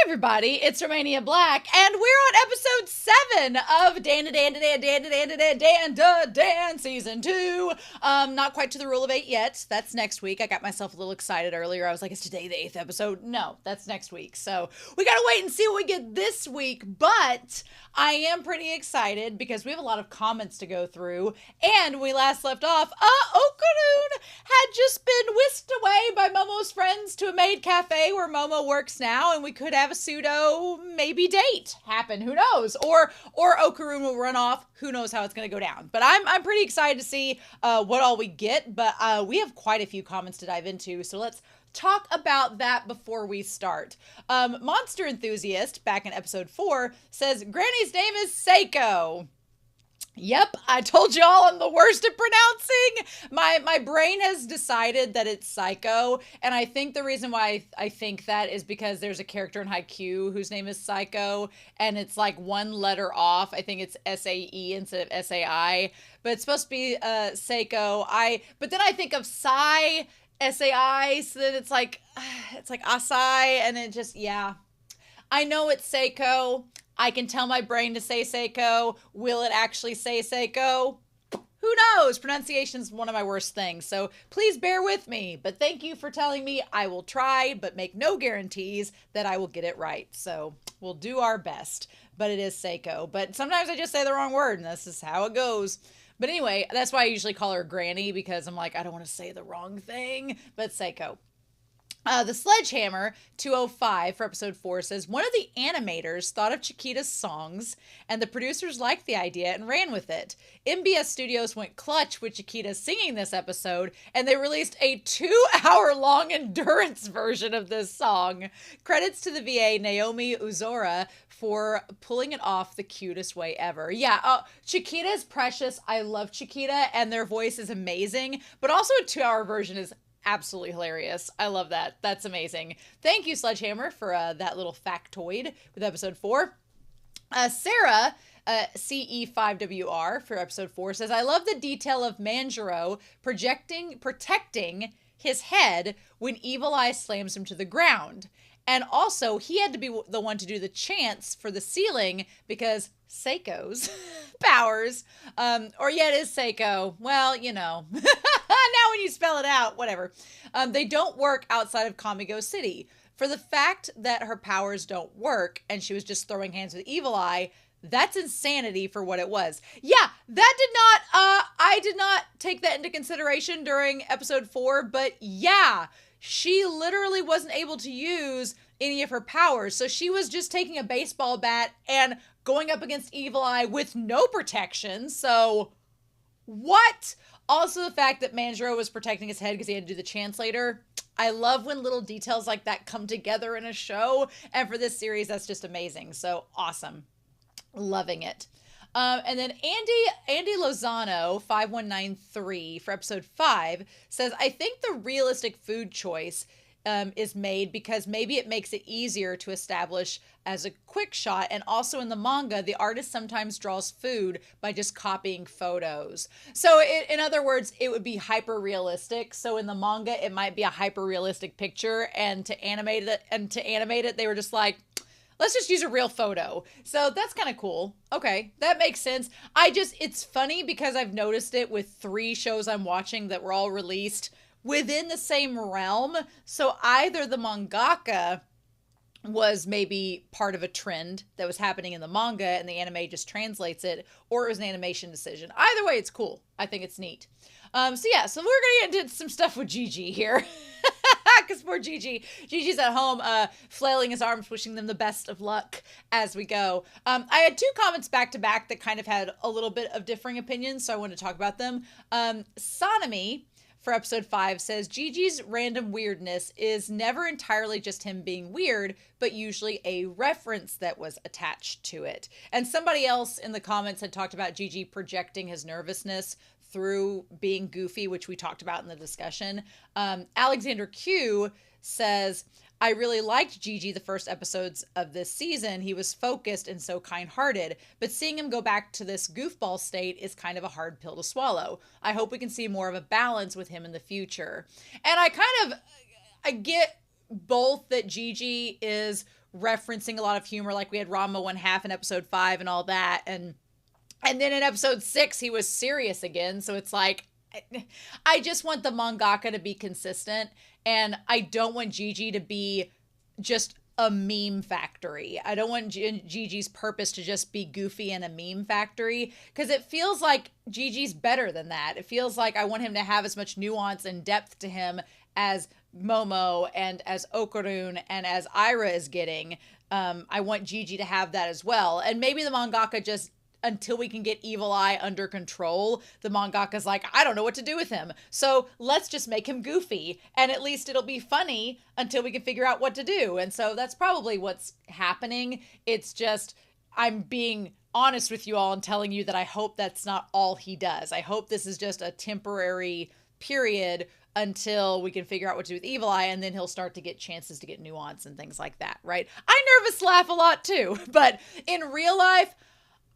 everybody, it's Romania Black, and we're on episode 7 of DandaDan Season 2. Not quite to the rule of 8 yet. That's next week. I got myself a little excited earlier. I was like, is today the 8th episode? No, that's next week. So we gotta wait and see what we get this week, but I am pretty excited because we have a lot of comments to go through, and we last left off, Okarun had just been whisked away by Momo's friends to a Maid cafe where Momo works now, and we could have a pseudo maybe date happen. Who knows? Or Okarun will run off. Who knows how it's going to go down? But I'm pretty excited to see what all we get. But we have quite a few comments to dive into, so let's talk about that before we start. Monster Enthusiast, back in episode 4, says Granny's name is Saiko. Yep, I told y'all I'm the worst at pronouncing. My brain has decided that it's Saiko, and I think the reason why I think that is because there's a character in Haikyuu whose name is Saiko, and it's like one letter off. I think it's S-A-E instead of S-A-I, but it's supposed to be Saiko. But then I think of Sai, S-A-I, so that it's like Asai, and it just, yeah. I know it's Saiko. I can tell my brain to say Saiko. Will it actually say Saiko? Who knows? Pronunciation is one of my worst things, so please bear with me. But thank you for telling me. I will try, but make no guarantees that I will get it right. So we'll do our best. But it is Saiko. But sometimes I just say the wrong word, and this is how it goes. But anyway, that's why I usually call her Granny, because I'm like, I don't want to say the wrong thing. But Saiko. The Sledgehammer 205 for episode 4 says, one of the animators thought of Chiquita's songs, and the producers liked the idea and ran with it. MBS Studios went clutch with Chiquita singing this episode, and they released a 2-hour-long endurance version of this song. Credits to the VA Naomi Uzora for pulling it off the cutest way ever. Yeah, Chiquita is precious. I love Chiquita, and their voice is amazing, but also a 2-hour version is absolutely hilarious. I love that. That's amazing. Thank you, Sledgehammer, for that little factoid with episode 4. Sarah, CE5WR for episode 4 says, I love the detail of Manjiro protecting his head when Evil Eye slams him to the ground. And also, he had to be the one to do the chants for the ceiling because Seiko's powers, it is Saiko. Well, you know, now when you spell it out, whatever. They don't work outside of Kamigo City. For the fact that her powers don't work and she was just throwing hands with Evil Eye, that's insanity for what it was. Yeah, I did not take that into consideration during episode 4, but yeah, she literally wasn't able to use any of her powers. So she was just taking a baseball bat and going up against Evil Eye with no protection. So what? Also the fact that Manjiro was protecting his head because he had to do the chants later. I love when little details like that come together in a show. And for this series, that's just amazing. So awesome. Loving it. And then Andy Lozano 5193 for episode 5 says, I think the realistic food choice is made because maybe it makes it easier to establish as a quick shot. And also in the manga, the artist sometimes draws food by just copying photos. So in other words, it would be hyper realistic. So in the manga, it might be a hyper realistic picture, and to animate it, they were just like, let's just use a real photo. So that's kind of cool. Okay, that makes sense. It's funny because I've noticed it with 3 shows I'm watching that were all released within the same realm. So either the mangaka was maybe part of a trend that was happening in the manga and the anime just translates it, or it was an animation decision. Either way, it's cool. I think it's neat. So we're gonna get into some stuff with Gigi here. Because poor Gigi's at home flailing his arms, wishing them the best of luck as we go. I had 2 comments back to back that kind of had a little bit of differing opinions, so I wanted to talk about them. Sonomy for episode 5 says, Gigi's random weirdness is never entirely just him being weird, but usually a reference that was attached to it. And somebody else in the comments had talked about Gigi projecting his nervousness through being goofy, which we talked about in the discussion. Alexander Q says, I really liked Gigi the first episodes of this season. He was focused and so kind-hearted, but seeing him go back to this goofball state is kind of a hard pill to swallow. I hope we can see more of a balance with him in the future. And I get both that Gigi is referencing a lot of humor. Like we had Ranma 1/2 in episode 5 and all that. And then in episode 6, he was serious again. So it's like, I just want the mangaka to be consistent. And I don't want Gigi to be just a meme factory. I don't want Gigi's purpose to just be goofy and a meme factory, because it feels like Gigi's better than that. It feels like I want him to have as much nuance and depth to him as Momo and as Okarun and as Aira is getting. I want Gigi to have that as well. And maybe the mangaka just, until we can get Evil Eye under control, the mangaka's like, I don't know what to do with him. So let's just make him goofy. And at least it'll be funny until we can figure out what to do. And so that's probably what's happening. It's just, I'm being honest with you all and telling you that I hope that's not all he does. I hope this is just a temporary period until we can figure out what to do with Evil Eye, and then he'll start to get chances to get nuance and things like that, right? I nervous laugh a lot too, but in real life,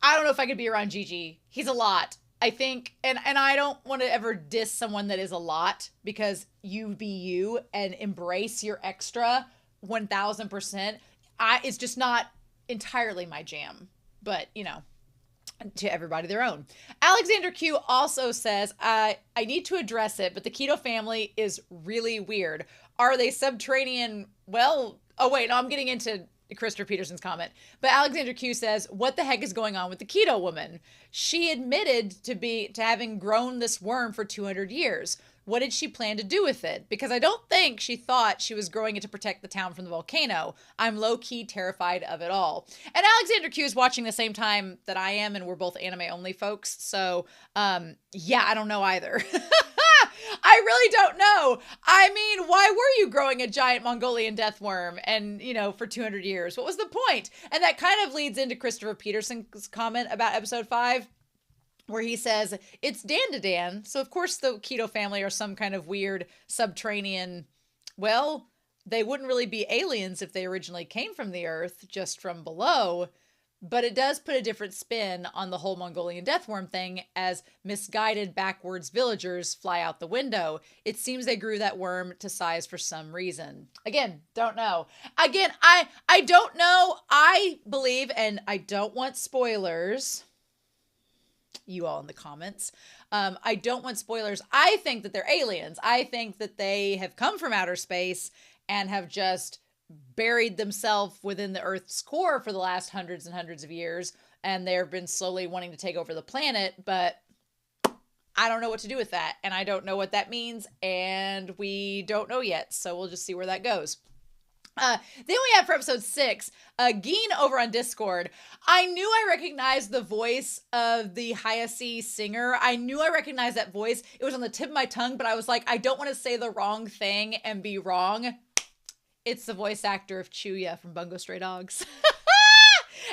I don't know if I could be around Gigi. He's a lot, I think. And I don't want to ever diss someone that is a lot, because you be you and embrace your extra 1000%. It's just not entirely my jam, but you know, to everybody their own. Alexander Q also says, I need to address it, but the Keto family is really weird. Are they subterranean? Well, oh wait, no, I'm getting into Christopher Peterson's comment. But Alexander Q says, what the heck is going on with the Keto woman? She admitted to having grown this worm for 200 years. What did she plan to do with it? Because I don't think she thought she was growing it to protect the town from the volcano. I'm low-key terrified of it all. And Alexander Q is watching the same time that I am, and we're both anime-only folks. So, yeah, I don't know either. I really don't know. I mean, why were you growing a giant Mongolian death worm and, you know, for 200 years? What was the point? And that kind of leads into Christopher Peterson's comment about episode 5, where he says, it's DandaDan. So, of course, the Keto family are some kind of weird subterranean, well, they wouldn't really be aliens if they originally came from the Earth, just from below. But it does put a different spin on the whole Mongolian deathworm thing, as misguided backwards villagers fly out the window. It seems they grew that worm to size for some reason. Again, don't know. Again, I don't know. I believe, and I don't want spoilers, you all in the comments. I don't want spoilers. I think that they're aliens. I think that they have come from outer space and have just buried themselves within the Earth's core for the last hundreds and hundreds of years, and they've been slowly wanting to take over the planet, but I don't know what to do with that, and I don't know what that means, and we don't know yet, so we'll just see where that goes. Then we have for episode 6, Geen over on Discord. I knew I recognized the voice of the Hayase singer. I knew I recognized that voice. It was on the tip of my tongue, but I was like, I don't want to say the wrong thing and be wrong. It's the voice actor of Chuya from Bungo Stray Dogs.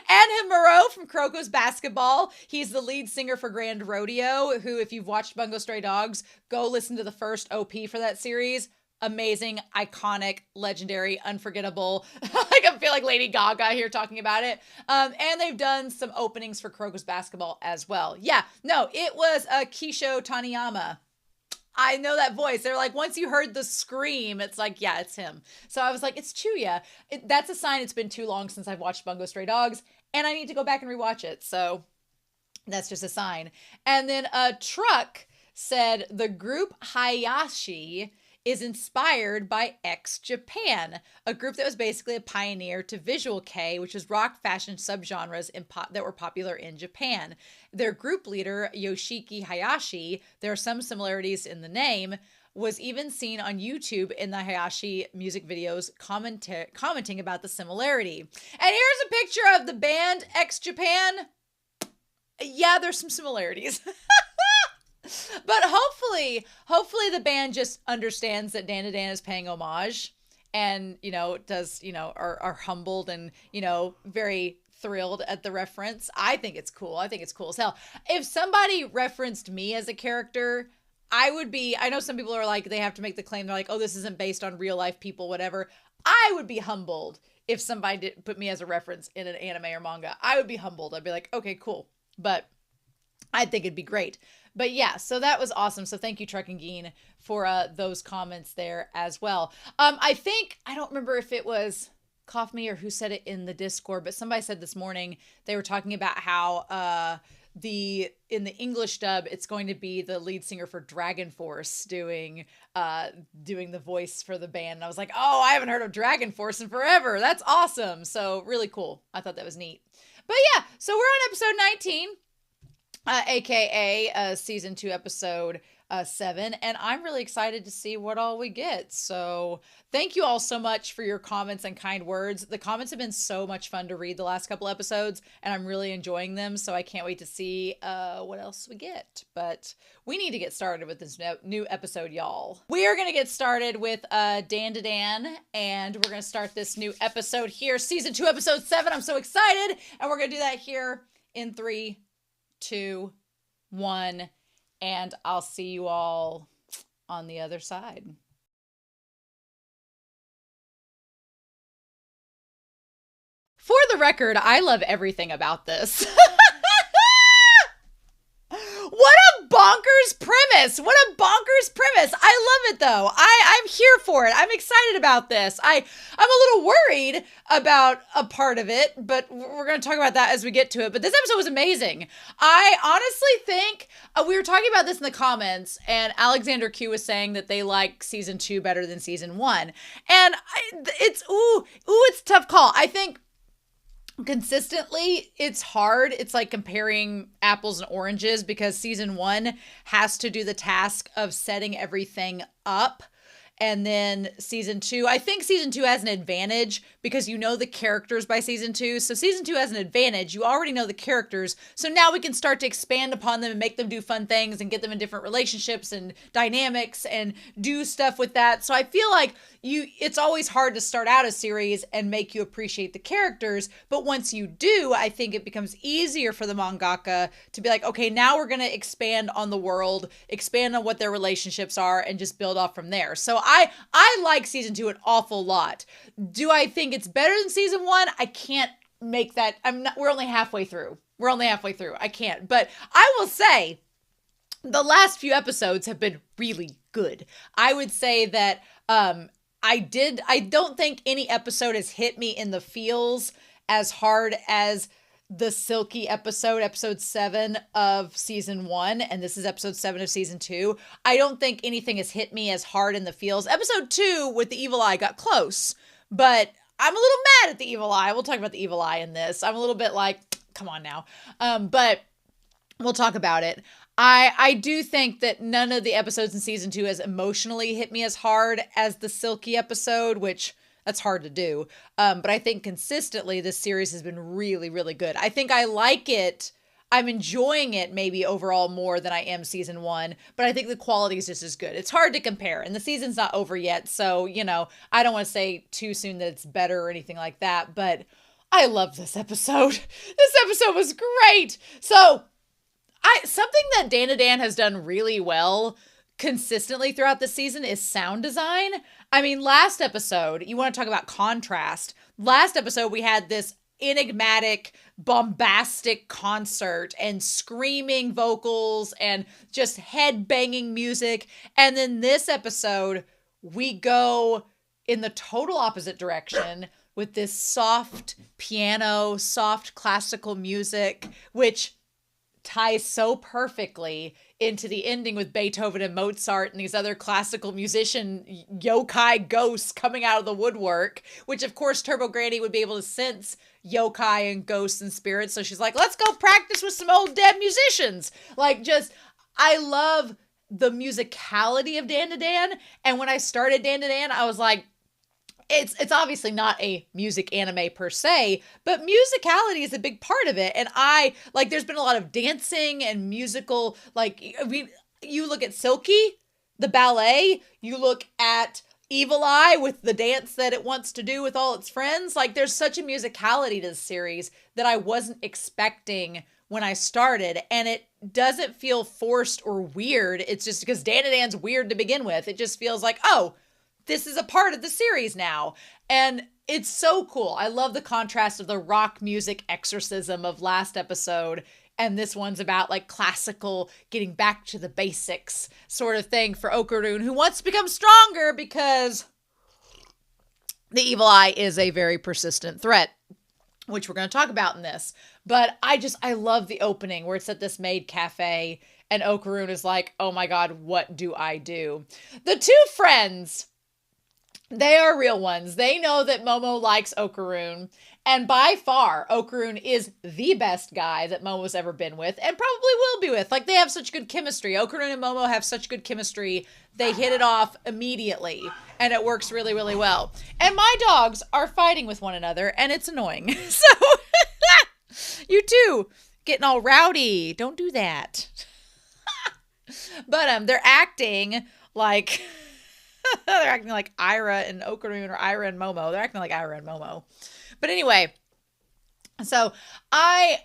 And Himuro from Croco's Basketball. He's the lead singer for Grand Rodeo, who, if you've watched Bungo Stray Dogs, go listen to the first OP for that series. Amazing, iconic, legendary, unforgettable. I feel like Lady Gaga here talking about it. And they've done some openings for Croco's Basketball as well. Yeah, no, it was Kisho Taniyama. I know that voice. They're like, once you heard the scream, it's like, yeah, it's him. So I was like, it's Chuya. That's a sign it's been too long since I've watched Bungo Stray Dogs, and I need to go back and rewatch it. So that's just a sign. And then Truck said the group Hayashi is inspired by X Japan, a group that was basically a pioneer to visual kei, which is rock fashion subgenres that were popular in Japan. Their group leader, Yoshiki Hayashi, there are some similarities in the name, was even seen on YouTube in the Hayashi music videos commenting about the similarity. And here's a picture of the band X Japan. Yeah, there's some similarities. But hopefully the band just understands that DandaDan is paying homage and, you know, does, you know, are humbled and, you know, very thrilled at the reference. I think it's cool. I think it's cool as hell. If somebody referenced me as a character, I know some people are like, they have to make the claim. They're like, oh, this isn't based on real life people, whatever. I would be humbled if somebody did put me as a reference in an anime or manga. I would be humbled. I'd be like, okay, cool. But I think it'd be great. But yeah, so that was awesome. So thank you, Truck and Geen, for those comments there as well. I don't remember if it was Cough Me or who said it in the Discord, but somebody said this morning they were talking about how in the English dub it's going to be the lead singer for Dragon Force doing the voice for the band. And I was like, oh, I haven't heard of Dragon Force in forever. That's awesome. So really cool. I thought that was neat. But yeah, so we're on episode 19, aka season 2 episode 7, and I'm really excited to see what all we get. So thank you all so much for your comments and kind words. The comments have been so much fun to read the last couple episodes, and I'm really enjoying them, so I can't wait to see what else we get. But we need to get started with this new episode, y'all. We are going to get started with DandaDan, and we're going to start this new episode here, season 2 episode 7. I'm so excited, and we're going to do that here in 3, 2, 1, and I'll see you all on the other side. For the record, I love everything about this. What a bonkers premise. What a bonkers premise. I love it though. I'm here for it. I'm excited about this. I'm a little worried about a part of it, but we're going to talk about that as we get to it. But this episode was amazing. I honestly think we were talking about this in the comments, and Alexander Q was saying that they like season 2 better than season 1. And it's a tough call. I think consistently it's hard. It's like comparing apples and oranges because season 1 has to do the task of setting everything up. And then season 2, I think season 2 has an advantage because you know the characters by season 2. So season 2 has an advantage. You already know the characters. So now we can start to expand upon them and make them do fun things and get them in different relationships and dynamics and do stuff with that. So I feel like it's always hard to start out a series and make you appreciate the characters. But once you do, I think it becomes easier for the mangaka to be like, okay, now we're going to expand on the world, expand on what their relationships are, and just build off from there. So I like season 2 an awful lot. Do I think it's better than season 1? I can't make that. We're only halfway through. I can't. But I will say the last few episodes have been really good. I would say that I don't think any episode has hit me in the feels as hard as the Silky episode 7 of season 1, and this is episode 7 of season 2. I don't think anything has hit me as hard in the feels. Episode 2 with the evil eye got close, but I'm a little mad at the evil eye. We'll talk about the evil eye in this. I'm a little bit like, come on now. But we'll talk about it. I do think that none of the episodes in season 2 has emotionally hit me as hard as the Silky episode, which that's hard to do. But I think consistently this series has been really, really good. I think I like it. I'm enjoying it maybe overall more than I am season 1, but I think the quality is just as good. It's hard to compare, and the season's not over yet. So, I don't want to say too soon that it's better or anything like that, but I love this episode. This episode was great. So something that DandaDan has done really well consistently throughout the season is sound design. I mean, last episode, you want to talk about contrast. Last episode, we had this enigmatic, bombastic concert and screaming vocals and just head-banging music. And then this episode, we go in the total opposite direction with this soft piano, soft classical music, which ties so perfectly into the ending with Beethoven and Mozart and these other classical musician yokai ghosts coming out of the woodwork, which of course Turbo Granny would be able to sense yokai and ghosts and spirits. So she's like, let's go practice with some old dead musicians. I love the musicality of DandaDan. And when I started DandaDan, I was like, it's obviously not a music anime per se, but musicality is a big part of it. And there's been a lot of dancing and musical, you look at Silky, the ballet, you look at Evil Eye with the dance that it wants to do with all its friends. There's such a musicality to the series that I wasn't expecting when I started, and it doesn't feel forced or weird. It's just because DandaDan's weird to begin with. It just feels like, oh, this is a part of the series now. And it's so cool. I love the contrast of the rock music exorcism of last episode. And this one's about classical, getting back to the basics sort of thing for Okarun, who wants to become stronger because the evil eye is a very persistent threat, which we're going to talk about in this. But I love the opening where it's at this maid cafe and Okarun is like, oh my God, what do I do? The two friends, they are real ones. They know that Momo likes Okarun. And by far, Okarun is the best guy that Momo's ever been with and probably will be with. Like, they have such good chemistry. Okarun and Momo have such good chemistry. They hit it off immediately. And it works really, really well. And my dogs are fighting with one another, and it's annoying. So, you too, getting all rowdy. Don't do that. But they're acting like... they're acting like Aira and Okarun or Aira and Momo. They're acting like Aira and Momo. But anyway, so I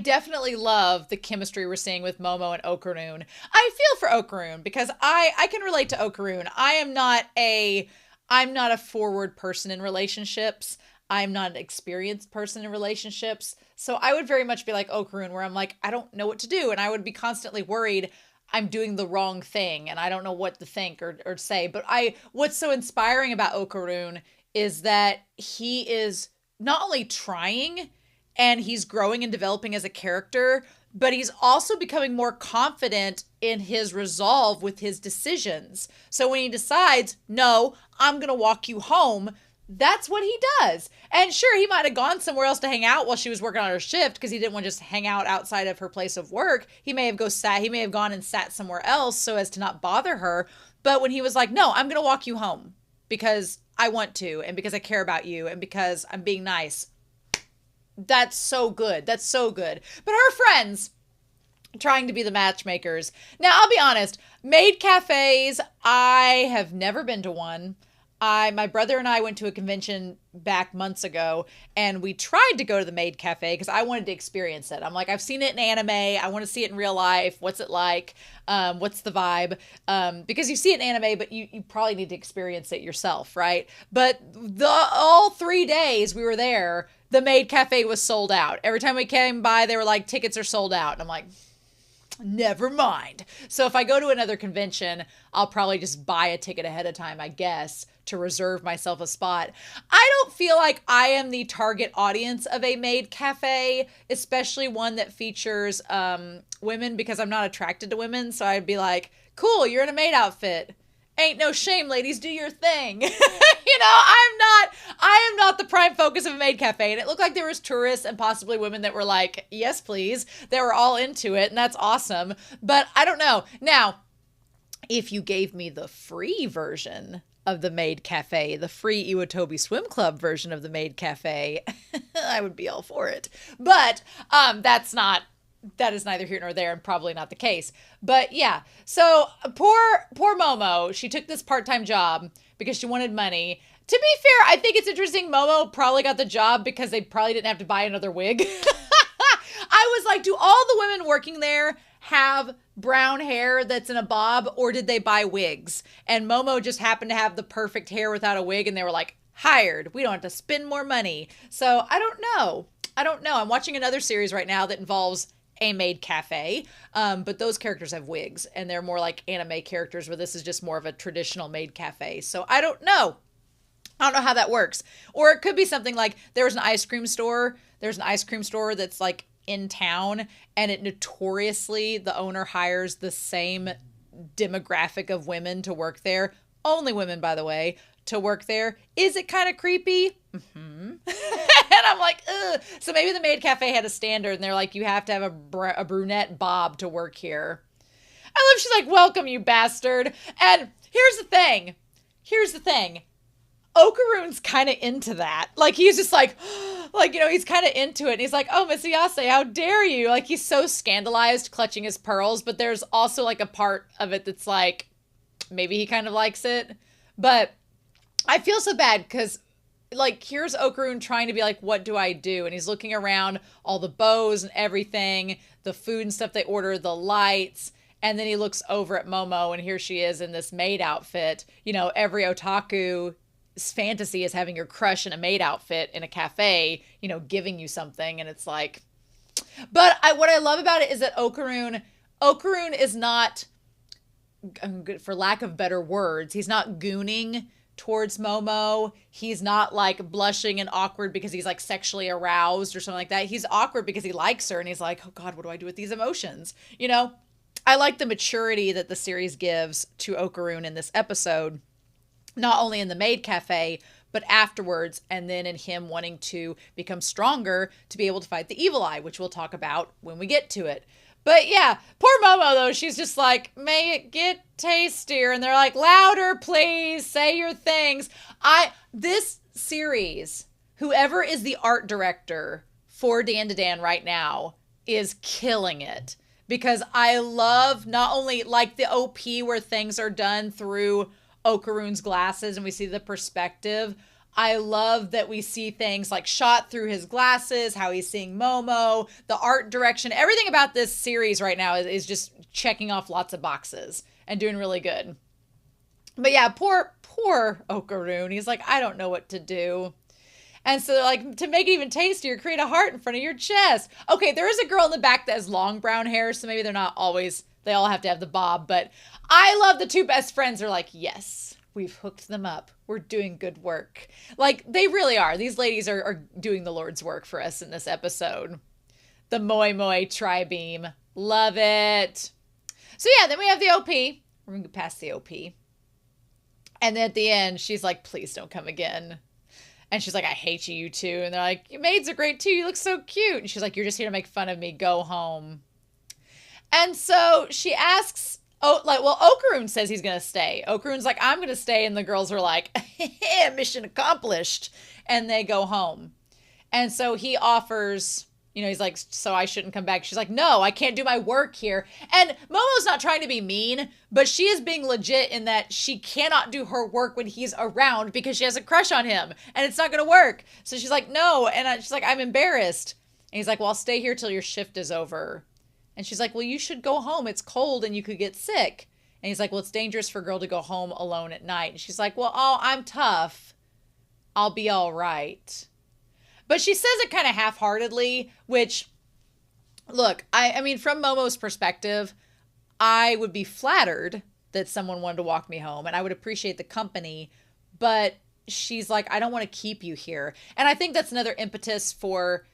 definitely love the chemistry we're seeing with Momo and Okarun. I feel for Okarun because I can relate to Okarun. I'm not a forward person in relationships. I'm not an experienced person in relationships. So I would very much be like Okarun, where I'm like, I don't know what to do. And I would be constantly worried I'm doing the wrong thing and I don't know what to think or say. But what's so inspiring about Okarun is that he is not only trying and he's growing and developing as a character, but he's also becoming more confident in his resolve with his decisions. So when he decides, no, I'm going to walk you home, that's what he does. And sure, he might have gone somewhere else to hang out while she was working on her shift because he didn't want to just hang out outside of her place of work. He may have gone and sat somewhere else so as to not bother her. But when he was like, no, I'm going to walk you home because I want to and because I care about you and because I'm being nice. That's so good. That's so good. But her friends trying to be the matchmakers. Now, I'll be honest, maid cafes, I have never been to one. My brother and I went to a convention back months ago and we tried to go to the Maid Cafe because I wanted to experience it. I'm like, I've seen it in anime. I want to see it in real life. What's it like? What's the vibe? Because you see it in anime, but you probably need to experience it yourself, right? But all 3 days we were there, the Maid Cafe was sold out. Every time we came by, they were like, tickets are sold out. And I'm like, never mind. So if I go to another convention, I'll probably just buy a ticket ahead of time, I guess, to reserve myself a spot. I don't feel like I am the target audience of a maid cafe, especially one that features women, because I'm not attracted to women. So I'd be like, cool, you're in a maid outfit. Ain't no shame, ladies, do your thing. I am not the prime focus of a maid cafe. And it looked like there was tourists and possibly women that were like, yes, please. They were all into it. And that's awesome. But I don't know. Now, if you gave me the free version of the Maid Cafe, the free Iwatobi Swim Club version of the Maid Cafe, I would be all for it. But that is neither here nor there and probably not the case. But yeah, so poor Momo, she took this part-time job because she wanted money. To be fair, I think it's interesting Momo probably got the job because they probably didn't have to buy another wig. I was like, do all the women working there have brown hair that's in a bob, or did they buy wigs? And Momo just happened to have the perfect hair without a wig, and they were like, hired. We don't have to spend more money. So I don't know. I'm watching another series right now that involves a maid cafe, but those characters have wigs, and they're more like anime characters, where this is just more of a traditional maid cafe. So I don't know how that works. Or it could be something like there's an ice cream store that's like in town, and it notoriously, the owner hires the same demographic of women to work there. Only women, by the way, to work there. Is it kind of creepy? Mm-hmm. And I'm like, ugh. So maybe the maid cafe had a standard, and they're like, you have to have a brunette bob to work here. I love, she's like, welcome, you bastard. And here's the thing. Okarun's kind of into that. Like, he's just like, he's kind of into it. And he's like, oh, Miss Iyase, how dare you? Like, he's so scandalized, clutching his pearls. But there's also, like, a part of it that's like, maybe he kind of likes it. But I feel so bad because, like, here's Okarun trying to be like, what do I do? And he's looking around all the bows and everything, the food and stuff they order, the lights. And then he looks over at Momo, and here she is in this maid outfit. You know, every otaku's fantasy is having your crush in a maid outfit in a cafe, giving you something. And it's like, but what I love about it is that Okarun is not, for lack of better words, he's not gooning towards Momo. He's not like blushing and awkward because he's like sexually aroused or something like that. He's awkward because he likes her and he's like, oh God, what do I do with these emotions? You know, I like the maturity that the series gives to Okarun in this episode, not only in the Maid Cafe, but afterwards, and then in him wanting to become stronger to be able to fight the evil eye, which we'll talk about when we get to it. But yeah, poor Momo though, she's just like, may it get tastier. And they're like, louder, please, say your things. This series, whoever is the art director for DandaDan right now is killing it. Because I love not only like the OP where things are done through Okarun's glasses and we see the perspective. I love that we see things like shot through his glasses, how he's seeing Momo, the art direction. Everything about this series right now is just checking off lots of boxes and doing really good. But yeah, poor Okarun. He's like, I don't know what to do. And so like, to make it even tastier, create a heart in front of your chest. Okay, there is a girl in the back that has long brown hair, so maybe they're not always, they all have to have the bob. But I love the two best friends. They're like, yes, we've hooked them up. We're doing good work. Like, they really are. These ladies are doing the Lord's work for us in this episode. The Moi Moi tri-beam. Love it. So yeah, then we have the OP. We're going to get past the OP. And then at the end, she's like, please don't come again. And she's like, I hate you, you two. And they're like, your maids are great too. You look so cute. And she's like, you're just here to make fun of me. Go home. And so she asks, Okarun says he's going to stay. Okarun's like, I'm going to stay. And the girls are like, mission accomplished. And they go home. And so he offers, he's like, so I shouldn't come back. She's like, no, I can't do my work here. And Momo's not trying to be mean, but she is being legit in that she cannot do her work when he's around because she has a crush on him and it's not going to work. So she's like, no. And she's like, I'm embarrassed. And he's like, well, I'll stay here till your shift is over. And she's like, well, you should go home. It's cold and you could get sick. And he's like, well, it's dangerous for a girl to go home alone at night. And she's like, well, I'm tough. I'll be all right. But she says it kind of half-heartedly, which, look, I mean, from Momo's perspective, I would be flattered that someone wanted to walk me home, and I would appreciate the company, but she's like, I don't want to keep you here. And I think that's another impetus for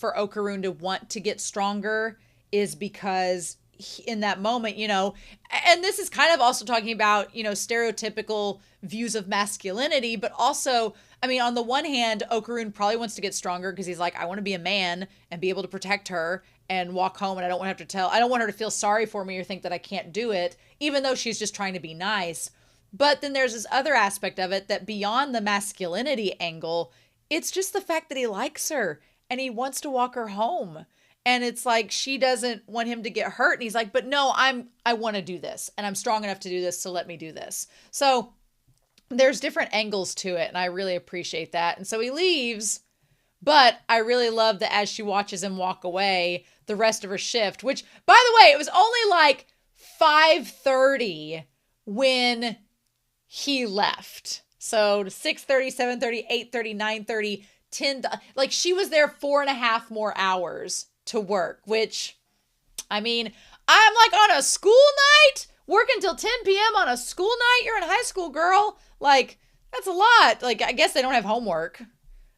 Okarun to want to get stronger, is because in that moment, and this is kind of also talking about, stereotypical views of masculinity, but also, I mean, on the one hand, Okarun probably wants to get stronger because he's like, I want to be a man and be able to protect her and walk home. And I don't want her to feel sorry for me or think that I can't do it, even though she's just trying to be nice. But then there's this other aspect of it that beyond the masculinity angle, it's just the fact that he likes her and he wants to walk her home. And it's like, she doesn't want him to get hurt. And he's like, but no, I want to do this and I'm strong enough to do this. So let me do this. So there's different angles to it. And I really appreciate that. And so he leaves, but I really love that as she watches him walk away, the rest of her shift, which by the way, it was only like 5:30 when he left. So 6:30, 7:30, 8:30, 9:30, 10, like she was there 4.5 more hours to work, which, I mean, I'm like on a school night, working till 10 p.m. on a school night. You're in high school, girl. Like, that's a lot. Like, I guess they don't have homework,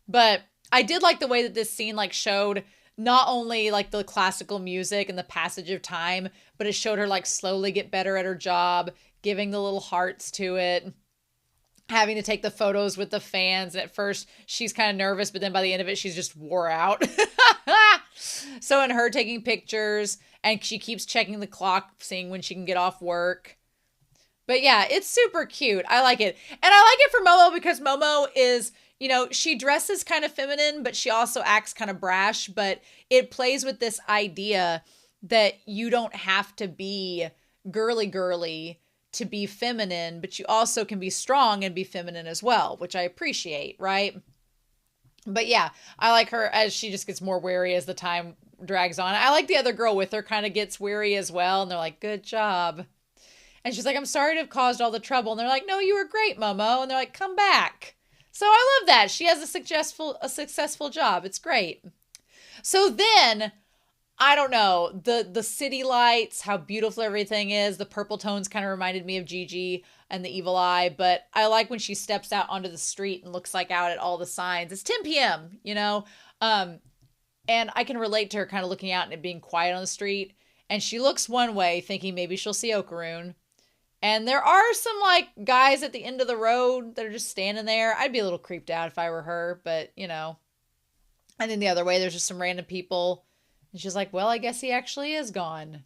but I did like the way that this scene like showed not only like the classical music and the passage of time, but it showed her like slowly get better at her job, giving the little hearts to it, having to take the photos with the fans. And at first she's kind of nervous, but then by the end of it, she's just wore out. So in her taking pictures, and she keeps checking the clock, seeing when she can get off work. But yeah, it's super cute. I like it. And I like it for Momo because Momo is, she dresses kind of feminine, but she also acts kind of brash. But it plays with this idea that you don't have to be girly to be feminine, but you also can be strong and be feminine as well, which I appreciate, right? But yeah, I like her as she just gets more wary as the time drags on. I like the other girl with her kind of gets weary as well. And they're like, good job. And she's like, I'm sorry to have caused all the trouble. And they're like, no, you were great, Momo. And they're like, come back. So I love that. She has a successful job. It's great. So then I don't know, the city lights, how beautiful everything is. The purple tones kind of reminded me of Gigi and the evil eye, but I like when she steps out onto the street and looks like out at all the signs. It's 10 p.m., you know? Um, and I can relate to her kind of looking out and it being quiet on the street. And she looks one way, thinking maybe she'll see Okarun. And there are some like guys at the end of the road that are just standing there. I'd be a little creeped out if I were her, but you know. And then the other way, there's just some random people. And she's like, well, I guess he actually is gone.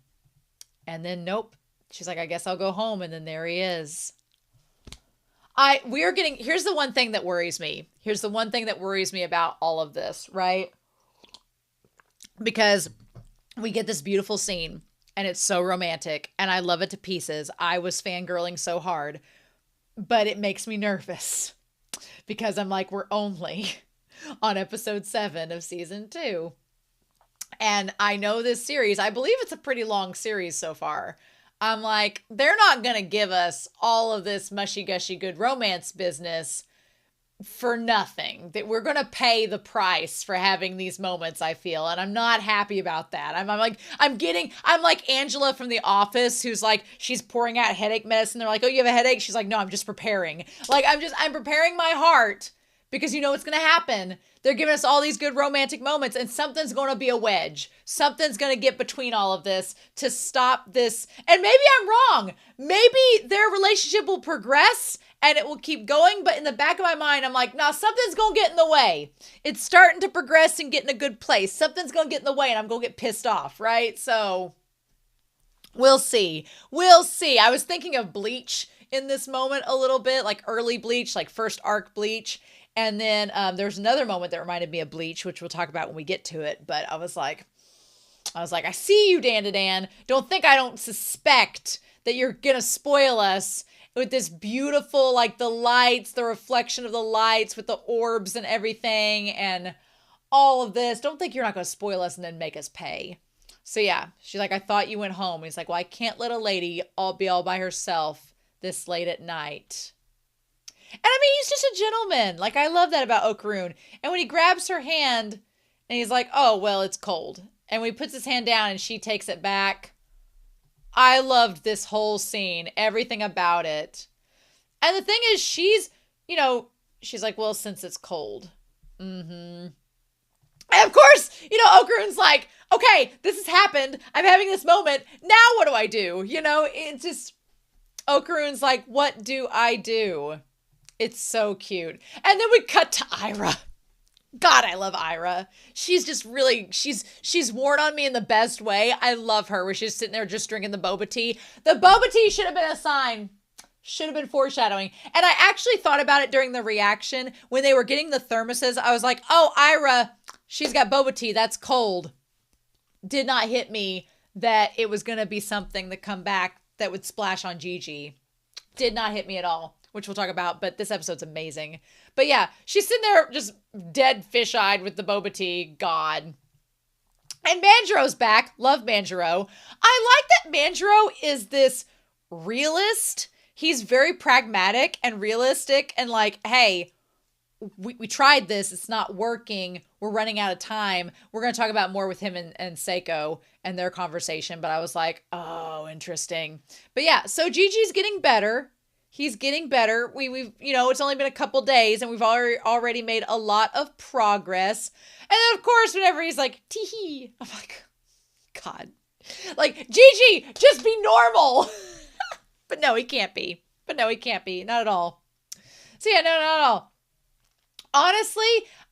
And then nope. She's like, I guess I'll go home. And then there he is. Here's the one thing that worries me. Here's the one thing that worries me about all of this, right? Because we get this beautiful scene and it's so romantic and I love it to pieces. I was fangirling so hard, but it makes me nervous because I'm like, we're only on episode 7 of season 2. And I know this series, I believe it's a pretty long series so far. I'm like, they're not going to give us all of this mushy-gushy good romance business for nothing. That we're going to pay the price for having these moments, I feel. And I'm not happy about that. I'm like Angela from The Office, who's like, she's pouring out headache medicine. They're like, oh, you have a headache? She's like, no, I'm just preparing. Like, I'm preparing my heart because you know what's going to happen. They're giving us all these good romantic moments and something's going to be a wedge. Something's going to get between all of this to stop this. And maybe I'm wrong. Maybe their relationship will progress and it will keep going. But in the back of my mind, I'm like, nah, something's going to get in the way. It's starting to progress and get in a good place. Something's going to get in the way and I'm going to get pissed off, right? So we'll see. We'll see. I was thinking of Bleach in this moment a little bit, like early Bleach, like first arc Bleach. And then there's another moment that reminded me of Bleach, which we'll talk about when we get to it. But I was like, I see you, DandaDan. Don't think I don't suspect that you're going to spoil us with this beautiful, like the lights, the reflection of the lights with the orbs and everything and all of this. Don't think you're not going to spoil us and then make us pay. So yeah, she's like, I thought you went home. He's like, well, I can't let a lady be all by herself this late at night. And I mean, he's just a gentleman. Like, I love that about Okarun. And when he grabs her hand and he's like, oh, well, it's cold. And when he puts his hand down and she takes it back, I loved this whole scene, everything about it. And the thing is, she's like, well, since it's cold. Mm-hmm. And of course, Okarun's like, okay, this has happened. I'm having this moment. Now what do I do? It's just, Okarun's like, what do I do? It's so cute. And then we cut to Aira. God, I love Aira. She's just really, she's worn on me in the best way. I love her where she's sitting there just drinking the boba tea. The boba tea should have been a sign. Should have been foreshadowing. And I actually thought about it during the reaction when they were getting the thermoses. I was like, oh, Aira, she's got boba tea. That's cold. Did not hit me that it was going to be something that come back that would splash on Gigi. Did not hit me at all, which we'll talk about, but this episode's amazing. But yeah, she's sitting there just dead fish-eyed with the boba tea. God. And Manjiro's back. Love Manjiro. I like that Manjiro is this realist. He's very pragmatic and realistic and like, hey, we tried this. It's not working. We're running out of time. We're going to talk about more with him and Saiko and their conversation. But I was like, oh, interesting. But yeah, so Gigi's getting better. He's getting better. We've it's only been a couple days and we've already made a lot of progress. And then of course, whenever he's like, tee-hee, I'm like, God, like, Gigi, just be normal. But no, he can't be. Not at all. So yeah, no, not at all. Honestly,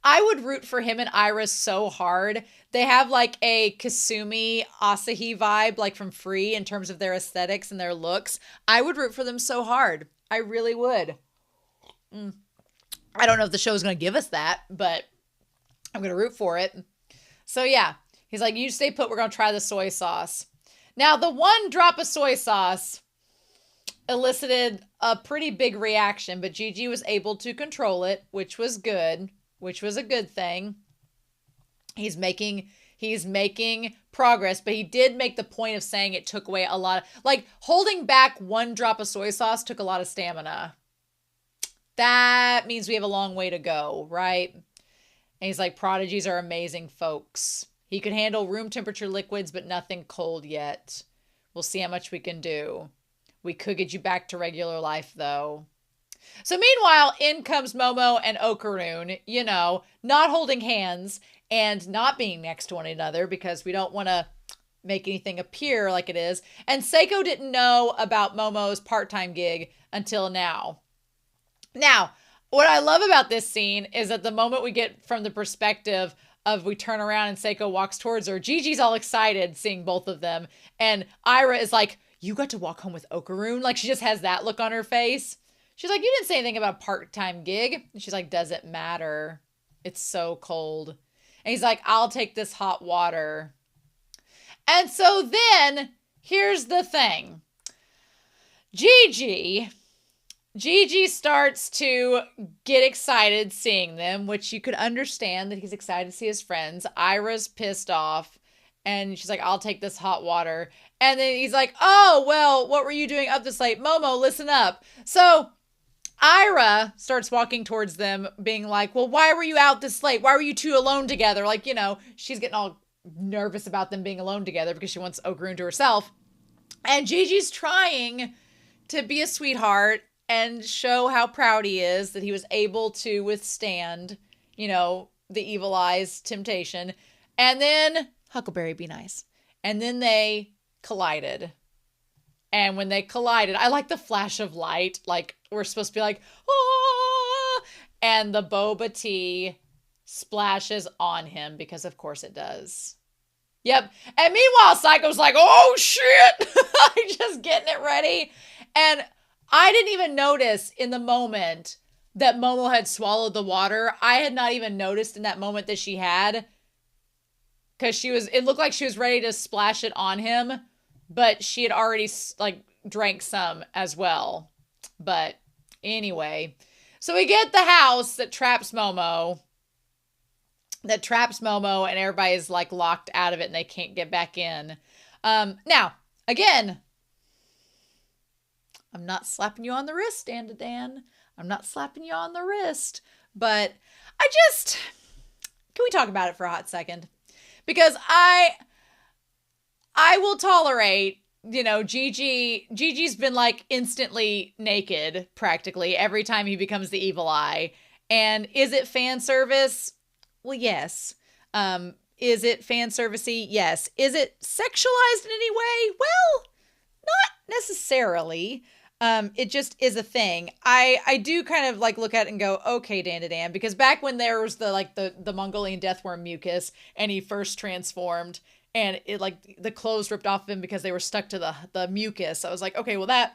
I would root for him and Aira so hard. They have like a Kasumi Asahi vibe, like from Free in terms of their aesthetics and their looks. I would root for them so hard. I really would. I don't know if the show's going to give us that, but I'm going to root for it. So yeah, he's like, you stay put. We're going to try the soy sauce. Now, the one drop of soy sauce elicited a pretty big reaction, but Gigi was able to control it, which was good, which was a good thing. He's making progress, but he did make the point of saying it took away a lot of, like, holding back one drop of soy sauce took a lot of stamina. That means we have a long way to go, right? And he's like, prodigies are amazing folks. He could handle room temperature liquids, but nothing cold yet. We'll see how much we can do. We could get you back to regular life, though. So meanwhile, in comes Momo and Okarun, you know, not holding hands and not being next to one another because we don't want to make anything appear like it is. And Saiko didn't know about Momo's part-time gig until now. Now, what I love about this scene is that the moment we get from the perspective of we turn around and Saiko walks towards her, Gigi's all excited seeing both of them. And Aira is like, you got to walk home with Okarun? Like, she just has that look on her face. She's like, you didn't say anything about a part-time gig. And she's like, does it matter? It's so cold. And he's like, I'll take this hot water. And so then, here's the thing. Gigi starts to get excited seeing them, which you could understand that he's excited to see his friends. Aira's pissed off. And she's like, I'll take this hot water. And then he's like, oh, well, what were you doing up this late? Momo, listen up. So Aira starts walking towards them being like, well, why were you out this late? Why were you two alone together? Like, you know, she's getting all nervous about them being alone together because she wants Okarun to herself. And Gigi's trying to be a sweetheart and show how proud he is that he was able to withstand, you know, the evil eye's temptation. And then, Huckleberry, be nice. And then they collided. And when they collided, I like the flash of light. Like, we're supposed to be like, ah! And the boba tea splashes on him because, of course, it does. Yep. And meanwhile, Saiko's like, oh, shit! Just getting it ready. And I didn't even notice in the moment that Momo had swallowed the water. I had not even noticed in that moment that she had. Because it looked like she was ready to splash it on him. But she had already, like, drank some as well. But anyway. So we get the house that traps Momo. And everybody is, like, locked out of it and they can't get back in. Now, again, I'm not slapping you on the wrist, DandaDan. I'm not slapping you on the wrist. But can we talk about it for a hot second? Because I will tolerate, you know, Gigi's been like instantly naked practically every time he becomes the evil eye. And is it fan service? Well, yes. Is it fan servicey? Yes. Is it sexualized in any way? Well, not necessarily. It just is a thing. I do kind of like look at it and go, okay, DandaDan, because back when there was the Mongolian deathworm mucus and he first transformed and it like the clothes ripped off of him because they were stuck to the mucus. I was like, okay, well that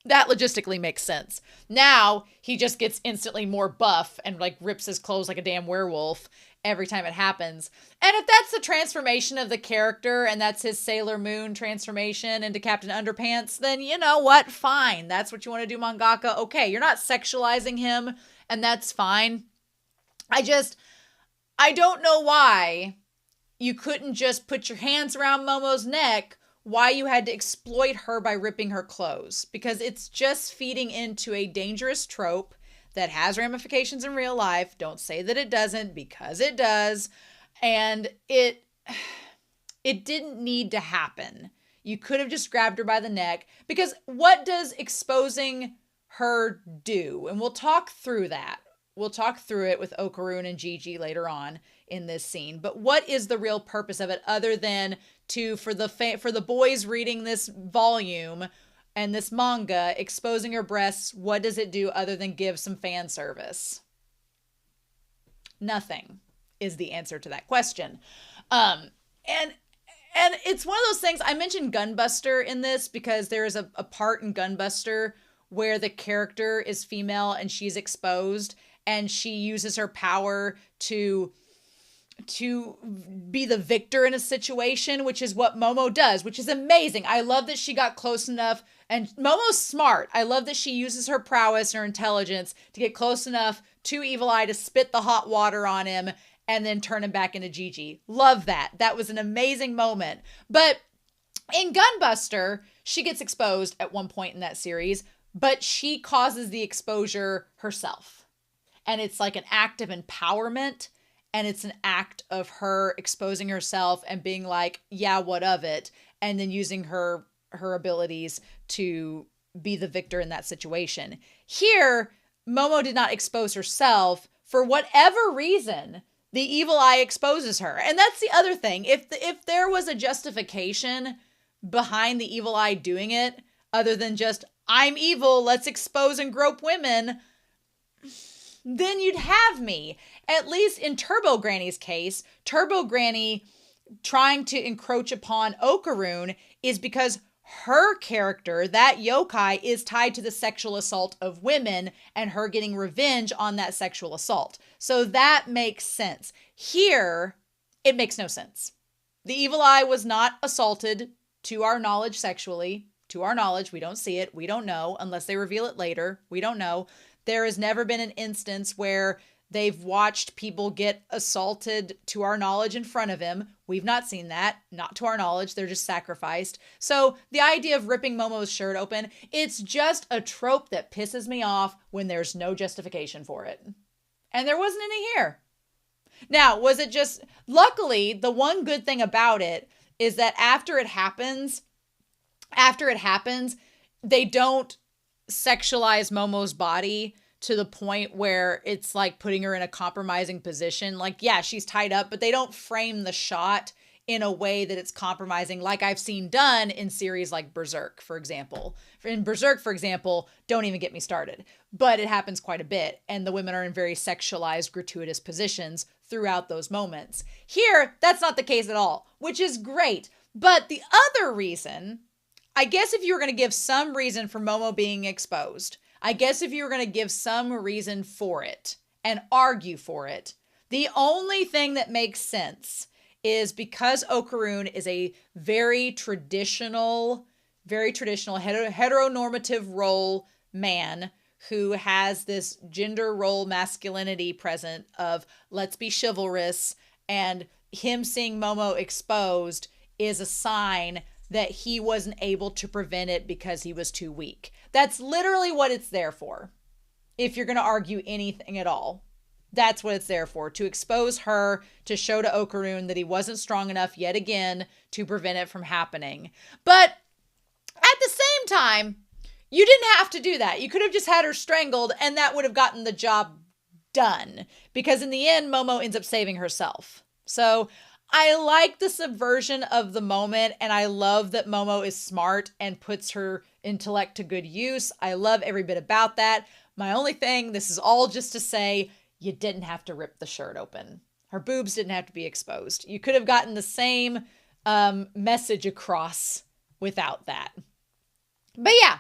logistically makes sense. Now he just gets instantly more buff and like rips his clothes like a damn werewolf every time it happens. And if that's the transformation of the character and that's his Sailor Moon transformation into Captain Underpants, then you know what? Fine. That's what you want to do, mangaka. Okay, you're not sexualizing him and that's fine. I don't know why you couldn't just put your hands around Momo's neck, why you had to exploit her by ripping her clothes. Because it's just feeding into a dangerous trope that has ramifications in real life. Don't say that it doesn't, because it does. And it didn't need to happen. You could have just grabbed her by the neck. Because what does exposing her do? And we'll talk through that. We'll talk through it with Okarun and Gigi later on in this scene. But what is the real purpose of it other than for the boys reading this volume and this manga, exposing her breasts, what does it do other than give some fan service? Nothing is the answer to that question. And it's one of those things, I mentioned Gunbuster in this because there is a part in Gunbuster where the character is female and she's exposed and she uses her power to be the victor in a situation, which is what Momo does, which is amazing. I love that she got close enough, and Momo's smart. I love that she uses her prowess and her intelligence to get close enough to Evil Eye to spit the hot water on him and then turn him back into Gigi. Love that. That was an amazing moment. But in Gunbuster, she gets exposed at one point in that series, but she causes the exposure herself. And it's like an act of empowerment. and it's an act of her exposing herself and being like, yeah, what of it? And then using her abilities to be the victor in that situation. Here, Momo did not expose herself. For whatever reason, the evil eye exposes her. And that's the other thing. If there was a justification behind the evil eye doing it, other than just, I'm evil, let's expose and grope women, then you'd have me. At least in Turbo Granny's case, Turbo Granny trying to encroach upon Okarun is because her character, that yokai, is tied to the sexual assault of women and her getting revenge on that sexual assault. So that makes sense. Here, it makes no sense. The evil eye was not assaulted, to our knowledge, sexually. To our knowledge, we don't see it. We don't know unless they reveal it later. We don't know. There has never been an instance where they've watched people get assaulted to our knowledge in front of him. We've not seen that. Not to our knowledge. They're just sacrificed. So the idea of ripping Momo's shirt open, it's just a trope that pisses me off when there's no justification for it. And there wasn't any here. Now, was it just... Luckily, the one good thing about it is that after it happens, they don't sexualize Momo's body to the point where it's like putting her in a compromising position. Like, yeah, she's tied up, but they don't frame the shot in a way that it's compromising, like I've seen done in series like Berserk, for example. In Berserk, for example, don't even get me started. But it happens quite a bit, and the women are in very sexualized, gratuitous positions throughout those moments. Here, that's not the case at all, which is great. But the other reason, I guess if you were going to give some reason for Momo being exposed, I guess if you were going to give some reason for it and argue for it, the only thing that makes sense is because Okarun is a very traditional heteronormative role man who has this gender role masculinity present of let's be chivalrous, and him seeing Momo exposed is a sign that he wasn't able to prevent it because he was too weak. That's literally what it's there for. If you're going to argue anything at all, that's what it's there for. To expose her, to show to Okarun that he wasn't strong enough yet again to prevent it from happening. But at the same time, you didn't have to do that. You could have just had her strangled and that would have gotten the job done. Because in the end, Momo ends up saving herself. So I like the subversion of the moment, and I love that Momo is smart and puts her intellect to good use. I love every bit about that. My only thing, this is all just to say, you didn't have to rip the shirt open. Her boobs didn't have to be exposed. You could have gotten the same message across without that. But yeah,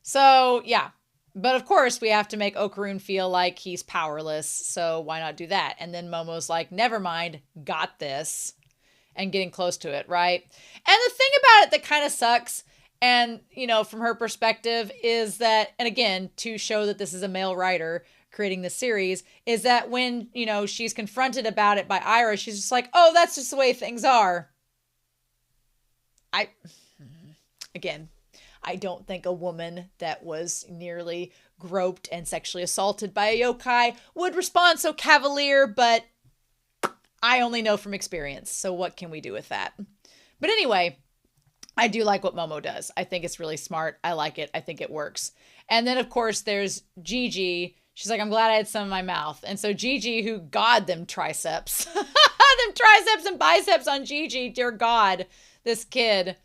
so yeah. But of course, we have to make Okarun feel like he's powerless, so why not do that? And then Momo's like, never mind, got this, and getting close to it, right? And the thing about it that kind of sucks, and, you know, from her perspective, is that, and again, to show that this is a male writer creating the series, is that when, you know, she's confronted about it by Aira, she's just like, oh, that's just the way things are. Again, I don't think a woman that was nearly groped and sexually assaulted by a yokai would respond so cavalier, but I only know from experience, so what can we do with that? But anyway, I do like what Momo does. I think it's really smart. I like it. I think it works. And then, of course, there's Gigi. She's like, I'm glad I had some in my mouth. And so Gigi, who, God, them triceps. Them triceps and biceps on Gigi, dear God, this kid.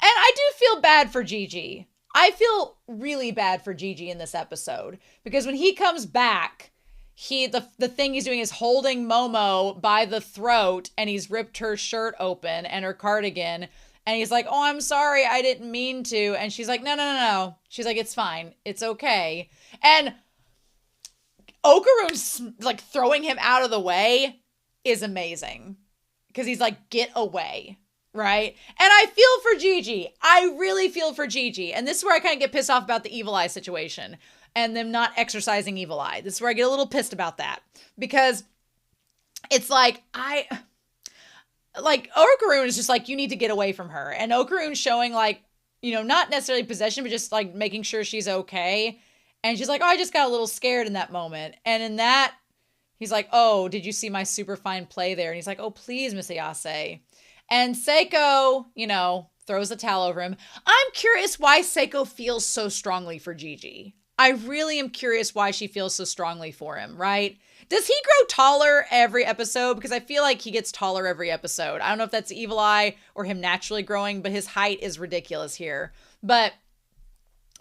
And I do feel bad for Gigi. I feel really bad for Gigi in this episode. Because when he comes back, the thing he's doing is holding Momo by the throat, and he's ripped her shirt open and her cardigan. And he's like, oh, I'm sorry, I didn't mean to. And she's like, no. She's like, it's fine. It's okay. And Okarun's like throwing him out of the way is amazing. Because he's like, get away. Right? And I feel for Gigi. I really feel for Gigi. And this is where I kind of get pissed off about the evil eye situation and them not exercising evil eye. This is where I get a little pissed about that. Because it's like, Okarun is just like, you need to get away from her. And Okarun showing like, you know, not necessarily possession, but just like making sure she's okay. And she's like, oh, I just got a little scared in that moment. And in that He's like, oh, did you see my super fine play there? And he's like, oh, please, Miss Ayase. And Saiko, throws the towel over him. I'm curious why Saiko feels so strongly for Gigi. I really am curious why she feels so strongly for him, right? Does he grow taller every episode? Because I feel like he gets taller every episode. I don't know if that's evil eye or him naturally growing, but his height is ridiculous here. But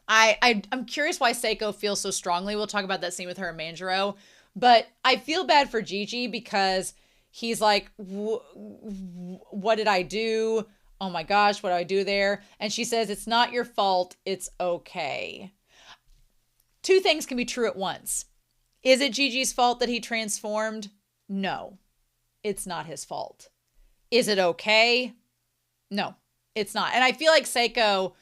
I'm curious why Saiko feels so strongly. We'll talk about that scene with her and Manjiro. But I feel bad for Gigi because he's like, what did I do? Oh my gosh, what do I do there? And she says, it's not your fault. It's okay. Two things can be true at once. Is it Gigi's fault that he transformed? No, it's not his fault. Is it okay? No, it's not. And I feel like Saiko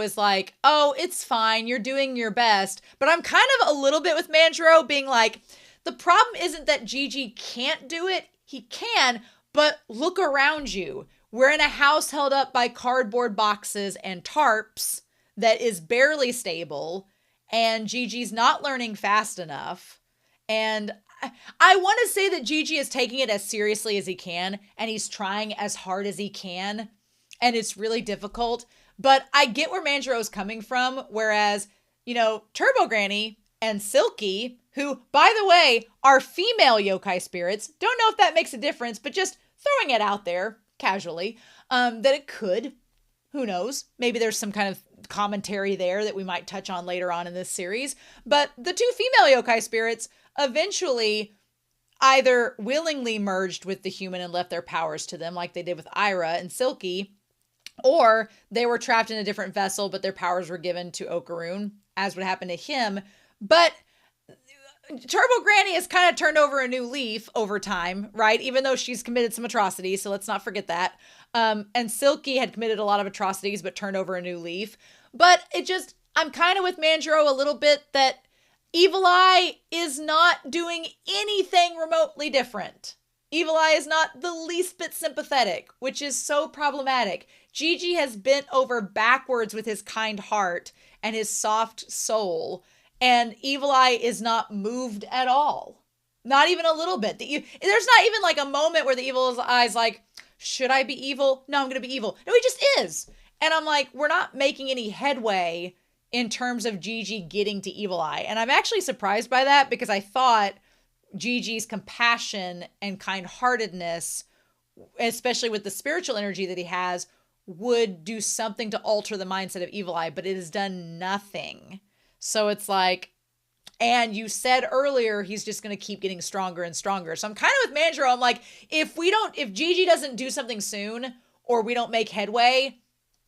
is like, oh, it's fine. You're doing your best. But I'm kind of a little bit with Manjiro being like, the problem isn't that Gigi can't do it. He can, but look around you. We're in a house held up by cardboard boxes and tarps that is barely stable. And Gigi's not learning fast enough. And I want to say that Gigi is taking it as seriously as he can. And he's trying as hard as he can. And it's really difficult. But I get where Manjiro's coming from. Whereas, Turbo Granny and Silky, who, by the way, are female yokai spirits. Don't know if that makes a difference, but just throwing it out there casually, that it could. Who knows? Maybe there's some kind of commentary there that we might touch on later on in this series. But the two female yokai spirits eventually either willingly merged with the human and left their powers to them, like they did with Aira and Silky, or they were trapped in a different vessel, but their powers were given to Okarun, as would happen to him. But Turbo Granny has kind of turned over a new leaf over time, right? Even though she's committed some atrocities, so let's not forget that. And Silky had committed a lot of atrocities, but turned over a new leaf. But I'm kind of with Manjiro a little bit that Evil Eye is not doing anything remotely different. Evil Eye is not the least bit sympathetic, which is so problematic. Gigi has bent over backwards with his kind heart and his soft soul, and Evil Eye is not moved at all. Not even a little bit. There's not even like a moment where the Evil Eye's like, should I be evil? No, I'm going to be evil. No, he just is. And I'm like, we're not making any headway in terms of Gigi getting to Evil Eye. And I'm actually surprised by that because I thought Gigi's compassion and kind-heartedness, especially with the spiritual energy that he has, would do something to alter the mindset of Evil Eye, but it has done nothing. So it's like, and you said earlier, he's just going to keep getting stronger and stronger. So I'm kind of with Manjiro. I'm like, if Gigi doesn't do something soon, or we don't make headway,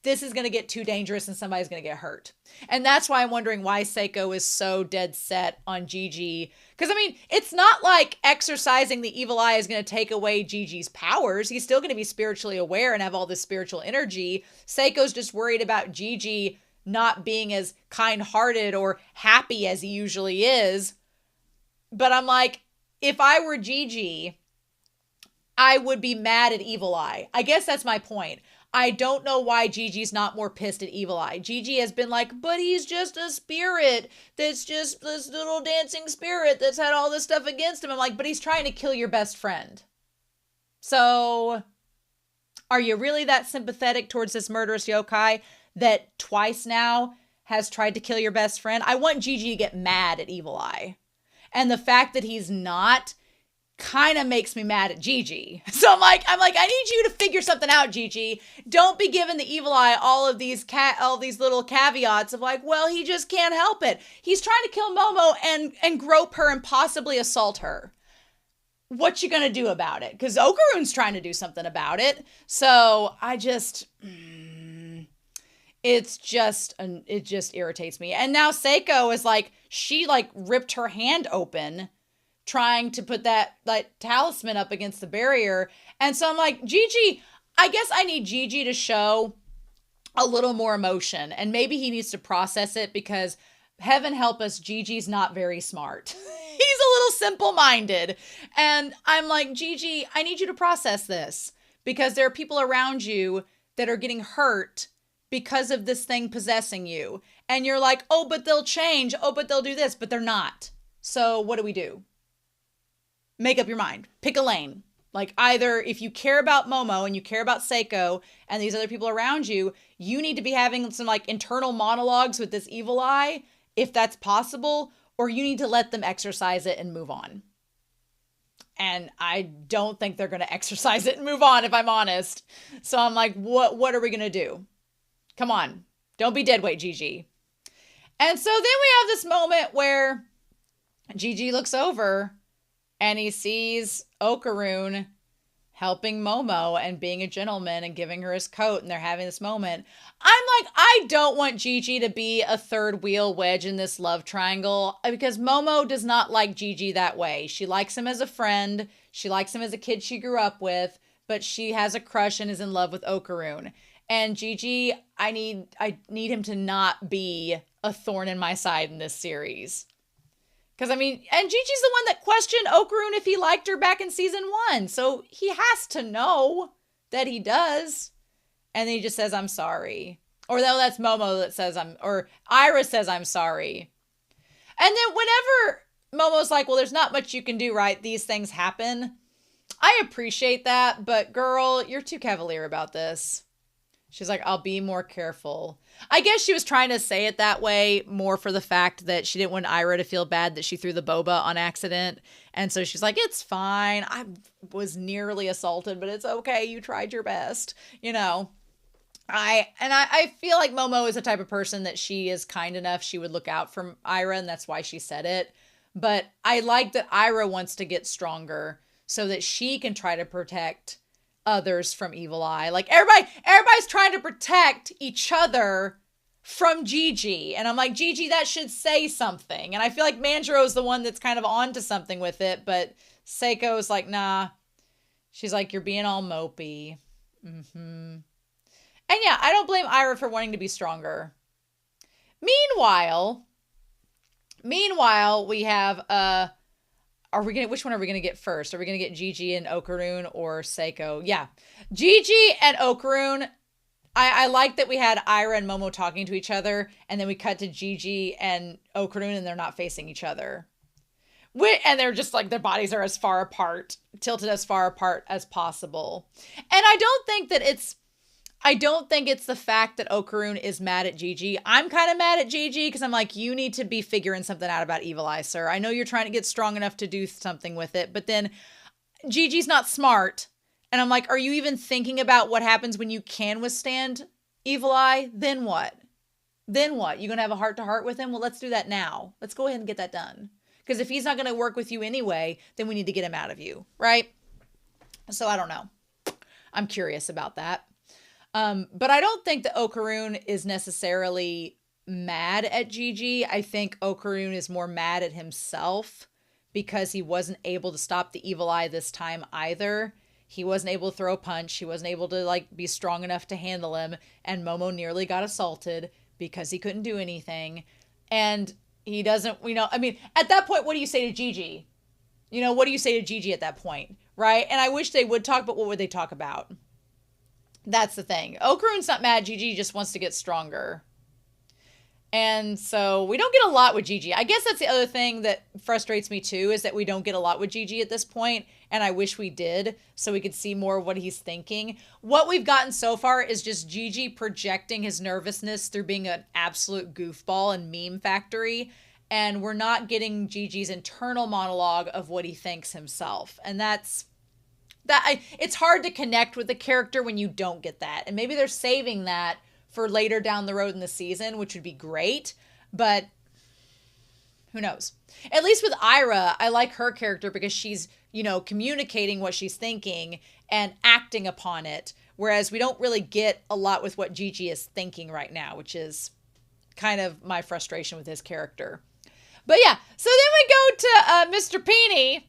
this is going to get too dangerous and somebody's going to get hurt. And that's why I'm wondering why Saiko is so dead set on Gigi. Because, it's not like exercising the Evil Eye is going to take away Gigi's powers. He's still going to be spiritually aware and have all this spiritual energy. Saiko's just worried about Gigi not being as kind-hearted or happy as he usually is. But I'm like, if I were Gigi, I would be mad at Evil Eye. I guess that's my point. I don't know why Gigi's not more pissed at Evil Eye. Gigi has been like, but he's just a spirit that's just this little dancing spirit that's had all this stuff against him. I'm like, but he's trying to kill your best friend. So, are you really that sympathetic towards this murderous yokai that twice now has tried to kill your best friend? I want Gigi to get mad at Evil Eye. And the fact that he's not kind of makes me mad at Gigi. So I'm like, I need you to figure something out, Gigi. Don't be giving the Evil Eye all these little caveats of like, well, he just can't help it. He's trying to kill Momo and grope her and possibly assault her. What you gonna do about it? Because Okarun's trying to do something about it. So it just irritates me. And now Saiko is like, she like ripped her hand open trying to put that like talisman up against the barrier. And so I'm like, Gigi, I guess I need Gigi to show a little more emotion, and maybe he needs to process it because heaven help us, Gigi's not very smart. He's a little simple-minded. And I'm like, Gigi, I need you to process this because there are people around you that are getting hurt because of this thing possessing you. And you're like, oh, but they'll change. Oh, but they'll do this, but they're not. So what do we do? make up your mind. Pick a lane. Like, either if you care about Momo and you care about Saiko and these other people around you, you need to be having some like internal monologues with this evil eye, if that's possible, or you need to let them exercise it and move on. And I don't think they're going to exercise it and move on, if I'm honest. So I'm like, what are we going to do? Come on. Don't be deadweight, Gigi. And so then we have this moment where Gigi looks over and he sees Okarun helping Momo and being a gentleman and giving her his coat, and they're having this moment. I'm like, I don't want Gigi to be a third wheel wedge in this love triangle, because Momo does not like Gigi that way. She likes him as a friend. She likes him as a kid she grew up with, but she has a crush and is in love with Okarun. And Gigi, I need him to not be a thorn in my side in this series. Because, I mean, and Gigi's the one that questioned Okarun if he liked her back in season 1. So he has to know that he does. And then he just says, I'm sorry. Or no, that's Momo that says or Aira says, I'm sorry. And then whenever Momo's like, well, there's not much you can do, right? These things happen. I appreciate that. But girl, you're too cavalier about this. She's like, I'll be more careful. I guess she was trying to say it that way more for the fact that she didn't want Aira to feel bad that she threw the boba on accident. And so she's like, it's fine. I was nearly assaulted, but it's okay. You tried your best. You know, I feel like Momo is the type of person that she is kind enough. She would look out for Aira, and that's why she said it. But I like that Aira wants to get stronger so that she can try to protect others from evil eye. Like everybody's trying to protect each other from Gigi. And I'm like, Gigi, that should say something. And I feel like Manjiro's the one that's kind of onto something with it, but Seiko's like, nah. She's like, you're being all mopey. Mm-hmm. And yeah, I don't blame Aira for wanting to be stronger. Meanwhile, we have which one are we gonna get first? Are we gonna get Gigi and Okarun or Saiko? Yeah. Gigi and Okarun. I like that we had Aira and Momo talking to each other, and then we cut to Gigi and Okarun, and they're not facing each other. And they're just like, their bodies are as far apart, tilted as far apart as possible. And I don't think it's the fact that Okarun is mad at Gigi. I'm kind of mad at Gigi because I'm like, you need to be figuring something out about Evil Eye, sir. I know you're trying to get strong enough to do something with it, but then Gigi's not smart. And I'm like, are you even thinking about what happens when you can withstand Evil Eye? Then what? Then what? You going to have a heart-to-heart with him? Well, let's do that now. Let's go ahead and get that done. Because if he's not going to work with you anyway, then we need to get him out of you, right? So I don't know. I'm curious about that. But I don't think that Okarun is necessarily mad at Gigi. I think Okarun is more mad at himself because he wasn't able to stop the evil eye this time either. He wasn't able to throw a punch. He wasn't able to like be strong enough to handle him. And Momo nearly got assaulted because he couldn't do anything. And he doesn't, I mean, at that point, what do you say to Gigi? What do you say to Gigi at that point? Right? And I wish they would talk, but what would they talk about? That's the thing. Okarun's not mad. Gigi just wants to get stronger. And so we don't get a lot with Gigi. I guess that's the other thing that frustrates me too, is that we don't get a lot with Gigi at this point. And I wish we did, so we could see more of what he's thinking. What we've gotten so far is just Gigi projecting his nervousness through being an absolute goofball and meme factory. And we're not getting Gigi's internal monologue of what he thinks himself. And it's hard to connect with the character when you don't get that. And maybe they're saving that for later down the road in the season, which would be great. But who knows? At least with Aira, I like her character because she's, communicating what she's thinking and acting upon it. Whereas we don't really get a lot with what Gigi is thinking right now, which is kind of my frustration with his character. But yeah, so then we go to Mr. Peeny.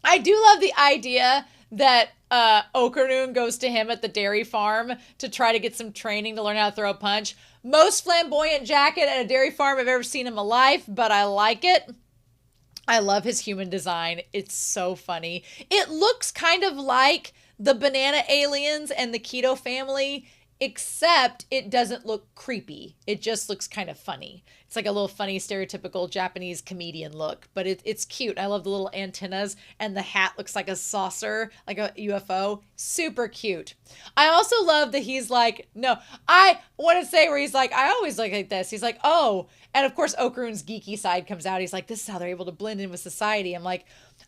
I do love the idea that Okarun goes to him at the dairy farm to try to get some training to learn how to throw a punch. Most flamboyant jacket at a dairy farm I've ever seen in my life, but I like it. I love his human design. It's so funny. It looks kind of like the banana aliens and the keto family except it doesn't look creepy. It just looks kind of funny. It's like a little funny, stereotypical Japanese comedian look, but it's cute. I love the little antennas, and the hat looks like a saucer, like a UFO. Super cute. I also love that he's like, no, I want to say where he's like, I always look like this. He's like, oh, and of course Okarun's geeky side comes out. He's like, this is how they're able to blend in with society. I'm like,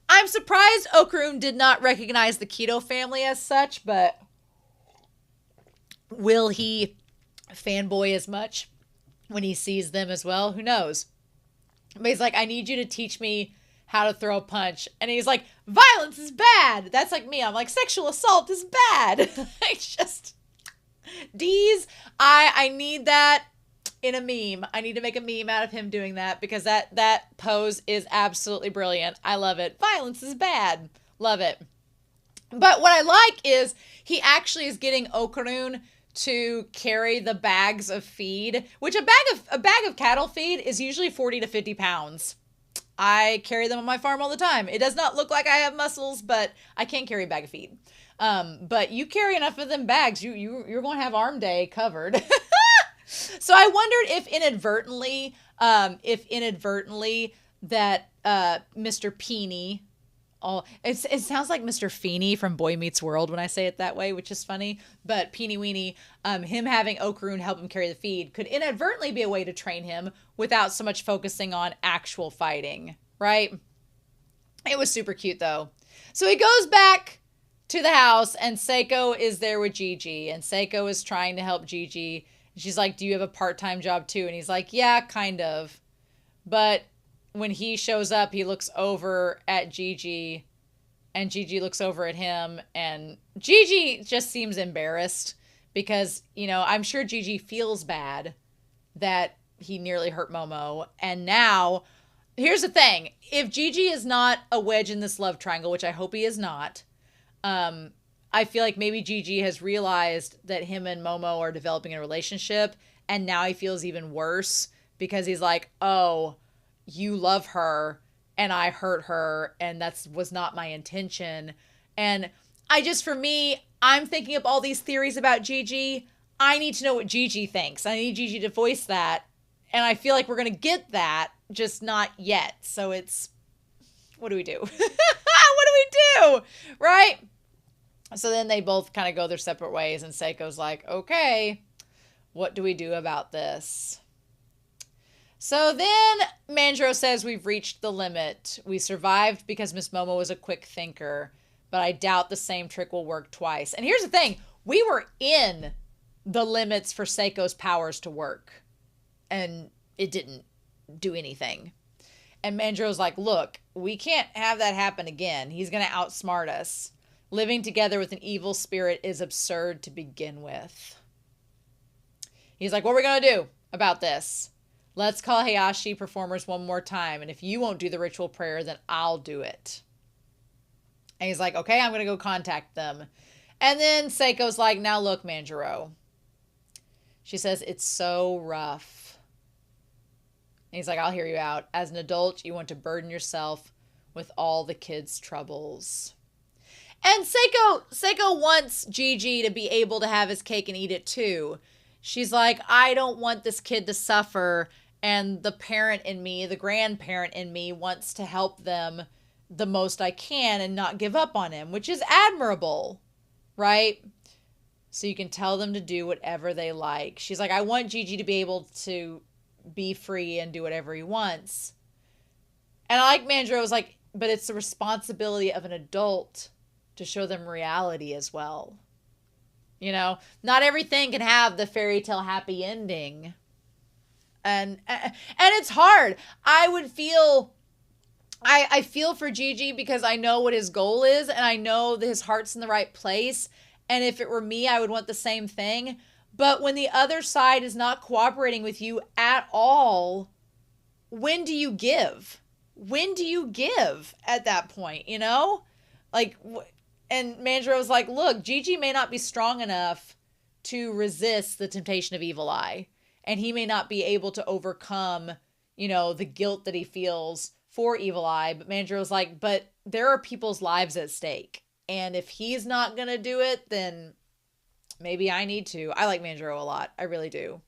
I'm surprised Okarun did not recognize the Keto family as such, but will he fanboy as much when he sees them as well? Who knows? But he's like, I need you to teach me how to throw a punch. And he's like, violence is bad. That's like me. I'm like, sexual assault is bad. It's just, D's, I need that in a meme. I need to make a meme out of him doing that, because that pose is absolutely brilliant. I love it. Violence is bad. Love it. But what I like is he actually is getting Okarun to carry the bags of feed, which a bag of cattle feed is usually 40 to 50 pounds. I carry them on my farm all the time. It does not look like I have muscles, but I can carry a bag of feed. But you carry enough of them bags, you're going to have arm day covered. So I wondered if inadvertently that Mr. Peeny, it sounds like Mr. Feeney from Boy Meets World when I say it that way, which is funny. But Peeny Weeny, him having Okarun help him carry the feed could inadvertently be a way to train him without so much focusing on actual fighting, right? It was super cute though. So he goes back to the house and Saiko is there with Gigi, and Saiko is trying to help Gigi. She's like, do you have a part-time job too? And he's like, yeah, kind of. But when he shows up, he looks over at Gigi, and Gigi looks over at him, and Gigi just seems embarrassed because, you know, I'm sure Gigi feels bad that he nearly hurt Momo. And now, here's the thing. If Gigi is not a wedge in this love triangle, which I hope he is not, I feel like maybe Gigi has realized that him and Momo are developing a relationship, and now he feels even worse because he's like, oh, you love her and I hurt her, and that was not my intention. And for me, I'm thinking up all these theories about Gigi. I need to know what Gigi thinks. I need Gigi to voice that. And I feel like we're going to get that, just not yet. So it's, what do we do? What do we do? Right? So then they both kind of go their separate ways, and Seiko's like, okay, what do we do about this? So then Manjiro says we've reached the limit. We survived because Miss Momo was a quick thinker, but I doubt the same trick will work twice. And here's the thing. We were in the limits for Seiko's powers to work, and it didn't do anything. And Manjiro's like, look, we can't have that happen again. He's going to outsmart us. Living together with an evil spirit is absurd to begin with. He's like, what are we going to do about this? Let's call Heihachi performers one more time, and if you won't do the ritual prayer, then I'll do it. And he's like, okay, I'm going to go contact them. And then Seiko's like, now look, Manjiro. She says, it's so rough. And he's like, I'll hear you out. As an adult, you want to burden yourself with all the kids' troubles. And Saiko wants Gigi to be able to have his cake and eat it too. She's like, I don't want this kid to suffer, and the parent in me, the grandparent in me, wants to help them the most I can and not give up on him, which is admirable, right? So you can tell them to do whatever they like. She's like, I want Gigi to be able to be free and do whatever he wants. And I like Manjiro was like, but it's the responsibility of an adult to show them reality as well. You know, not everything can have the fairy tale happy ending. And it's hard. I feel for Gigi because I know what his goal is, and I know that his heart's in the right place. And if it were me, I would want the same thing. But when the other side is not cooperating with you at all, when do you give? When do you give at that point, you know? Like, and Manjiro was like, look, Gigi may not be strong enough to resist the temptation of Evil Eye. And he may not be able to overcome, you know, the guilt that he feels for Evil Eye. But Manjiro's like, but there are people's lives at stake. And if he's not going to do it, then Maybe I need to. I like Manjiro a lot. I really do.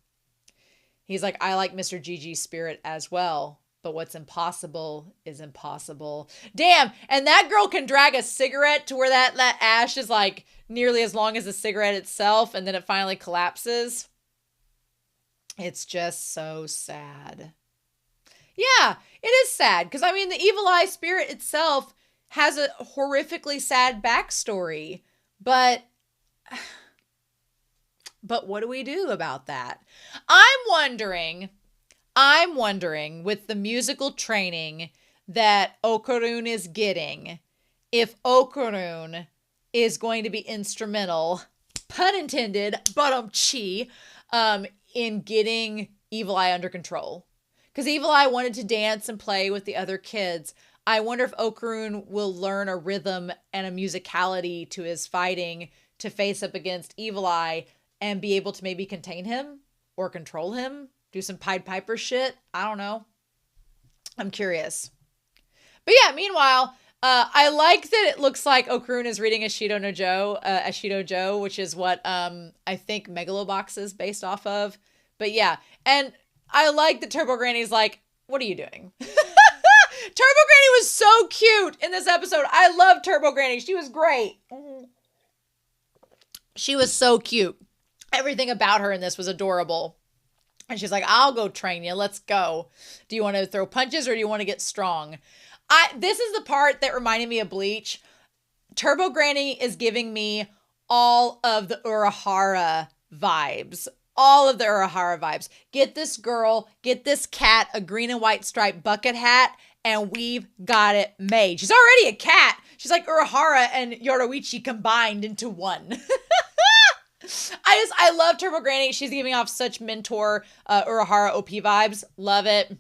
He's like, I like Mr. Gigi's spirit as well. But what's impossible is impossible. Damn. And that girl can drag a cigarette to where that ash is like nearly as long as the cigarette itself. And then it finally collapses. It's just so sad. Yeah, it is sad. Because, I mean, the evil eye spirit itself has a horrifically sad backstory. But what do we do about that? I'm wondering with the musical training that Okarun is getting, if Okarun is going to be instrumental, pun intended, chi, in getting Evil Eye under control. Because Evil Eye wanted to dance and play with the other kids. I wonder if Okarun will learn a rhythm and a musicality to his fighting to face up against Evil Eye and be able to maybe contain him or control him. Do some Pied Piper shit. I don't know. I'm curious. But yeah, meanwhile, I like that it looks like Okarun is reading Ashido Joe, which is what I think Megalobox is based off of. But yeah, and I like that Turbo Granny's like, what are you doing? Turbo Granny was so cute in this episode. I love Turbo Granny. She was great. She was so cute. Everything about her in this was adorable. And she's like, I'll go train you. Let's go. Do you want to throw punches or do you want to get strong? This is the part that reminded me of Bleach. Turbo Granny is giving me all of the Urahara vibes. All of the Urahara vibes. Get this girl, get this cat, a green and white striped bucket hat, and we've got it made. She's already a cat. She's like Urahara and Yoruichi combined into one. I love Turbo Granny. She's giving off such mentor Urahara OP vibes. Love it.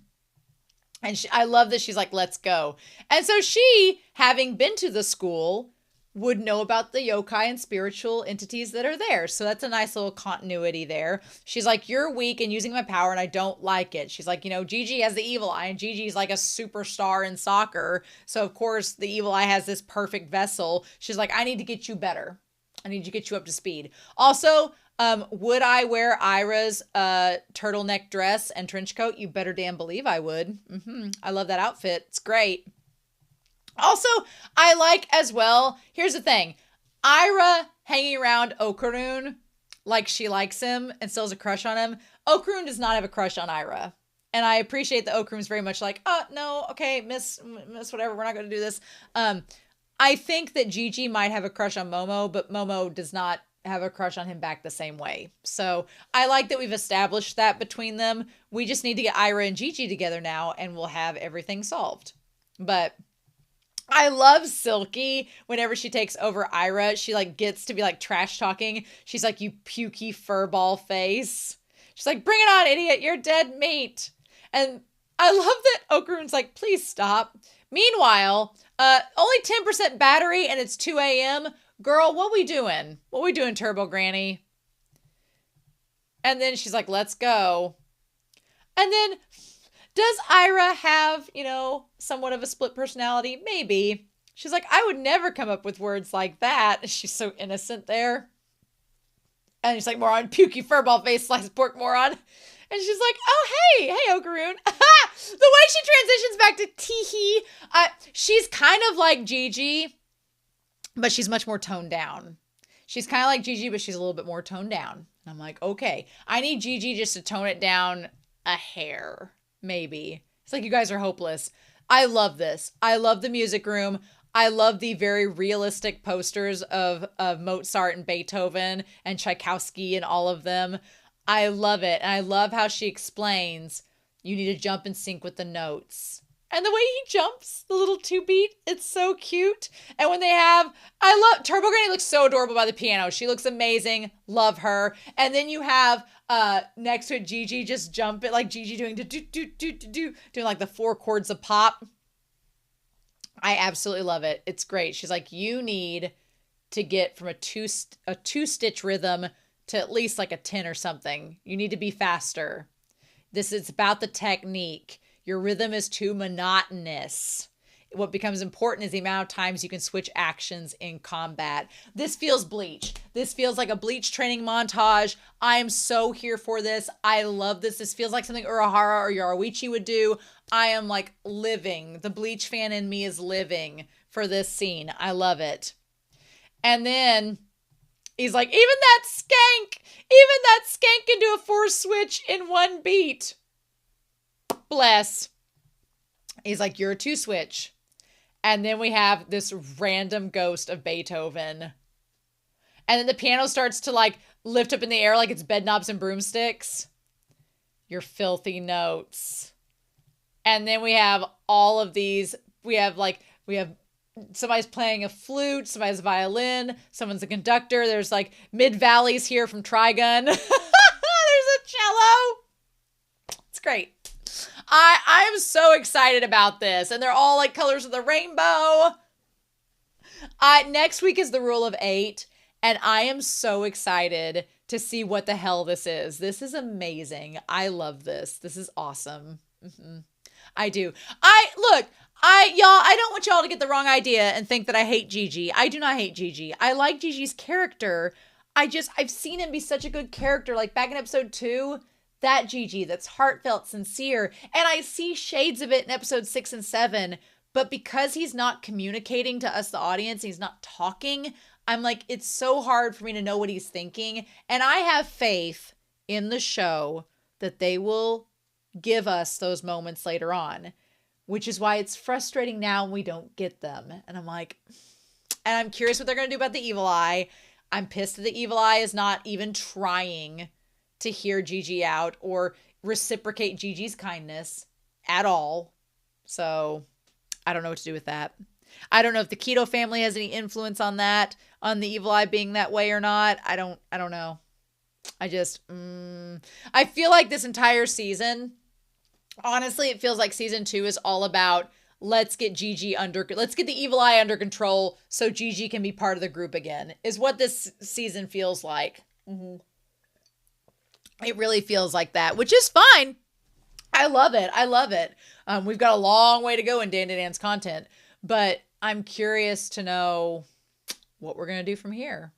And I love that she's like, let's go. And so she, having been to the school, would know about the yokai and spiritual entities that are there. So that's a nice little continuity there. She's like, you're weak and using my power and I don't like it. She's like, Gigi has the evil eye and Gigi's like a superstar in soccer. So of course the evil eye has this perfect vessel. She's like, I need to get you better. I need to get you up to speed. Also, would I wear Aira's turtleneck dress and trench coat? You better damn believe I would. I love that outfit. It's great. Also, I like as well, here's the thing. Aira hanging around Okarun like she likes him and still has a crush on him. Okarun does not have a crush on Aira. And I appreciate that Okarun's very much like, no, okay, miss whatever, we're not going to do this. I think that Gigi might have a crush on Momo, but Momo does not have a crush on him back the same way. So I like that we've established that between them. We just need to get Aira and Gigi together now and we'll have everything solved. But I love Silky whenever she takes over Aira. She like gets to be like trash talking. She's like, you pukey furball face. She's like, bring it on, idiot. You're dead meat. And I love that Okarun's like, please stop. Meanwhile, only 10% battery and it's 2 a.m. Girl, what we doing? What we doing, Turbo Granny? And then she's like, let's go. And then does Aira have, somewhat of a split personality? Maybe. She's like, I would never come up with words like that. She's so innocent there. And she's like, moron, pukey furball face, sliced pork moron. And she's like, oh, hey, Okarun. The way she transitions back to Teehee, she's kind of like Gigi, but she's much more toned down. She's kind of like Gigi, but she's a little bit more toned down. And I'm like, okay, I need Gigi just to tone it down a hair, maybe. It's like, you guys are hopeless. I love this. I love the music room. I love the very realistic posters of Mozart and Beethoven and Tchaikovsky and all of them. I love it. And I love how she explains you need to jump in sync with the notes. And the way he jumps, the little 2-beat, it's so cute. And when they have, Turbo Granny looks so adorable by the piano. She looks amazing. Love her. And then you have next to it, Gigi just jump it, like Gigi doing doing like the 4 chords of pop. I absolutely love it. It's great. She's like, you need to get from a 2-stitch rhythm to at least like a 10 or something. You need to be faster. This is about the technique. Your rhythm is too monotonous. What becomes important is the amount of times you can switch actions in combat. This feels Bleach. This feels like a Bleach training montage. I am so here for this. I love this. This feels like something Urahara or Yaruichi would do. I am like living. The Bleach fan in me is living for this scene. I love it. And then he's like, even that skank can do a force switch in one beat. Bless. He's like, you're a 2-switch. And then we have this random ghost of Beethoven. And then the piano starts to like lift up in the air like it's bed knobs and broomsticks. Your filthy notes. And then we have all of these. We have somebody's playing a flute, somebody's a violin, someone's a conductor. There's like mid-valleys here from Trigun. There's a cello. It's great. I'm so excited about this. And they're all like colors of the rainbow. Next week is the Rule of 8. And I am so excited to see what the hell this is. This is amazing. I love this. This is awesome. I do. Y'all, I don't want y'all to get the wrong idea and think that I hate Gigi. I do not hate Gigi. I like Gigi's character. I've seen him be such a good character. Like back in episode 2, that Gigi that's heartfelt, sincere. And I see shades of it in episode 6 and 7. But because he's not communicating to us, the audience, he's not talking, I'm like, it's so hard for me to know what he's thinking. And I have faith in the show that they will give us those moments later on, which is why it's frustrating now when we don't get them. And I'm like, and I'm curious what they're going to do about the evil eye. I'm pissed that the evil eye is not even trying to hear Gigi out or reciprocate Gigi's kindness at all. So I don't know what to do with that. I don't know if the Keto family has any influence on that, on the evil eye being that way or not. I don't know. I feel like this entire season, honestly, it feels like season 2 is all about let's get the evil eye under control so Gigi can be part of the group again, is what this season feels like. It really feels like that, which is fine. I love it. We've got a long way to go in DandaDan's content, but I'm curious to know what we're going to do from here.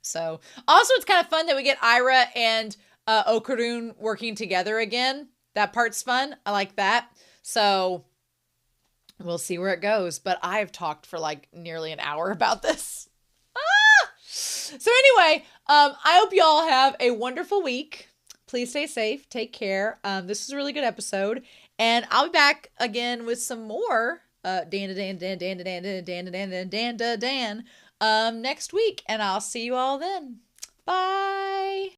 So also it's kind of fun that we get Aira and Okarun working together again. That part's fun. I like that. So we'll see where it goes, but I've talked for like nearly an hour about this. So anyway, I hope y'all have a wonderful week. Please stay safe. Take care. This is a really good episode, and I'll be back again with some more DandaDan next week, and I'll see you all then. Bye.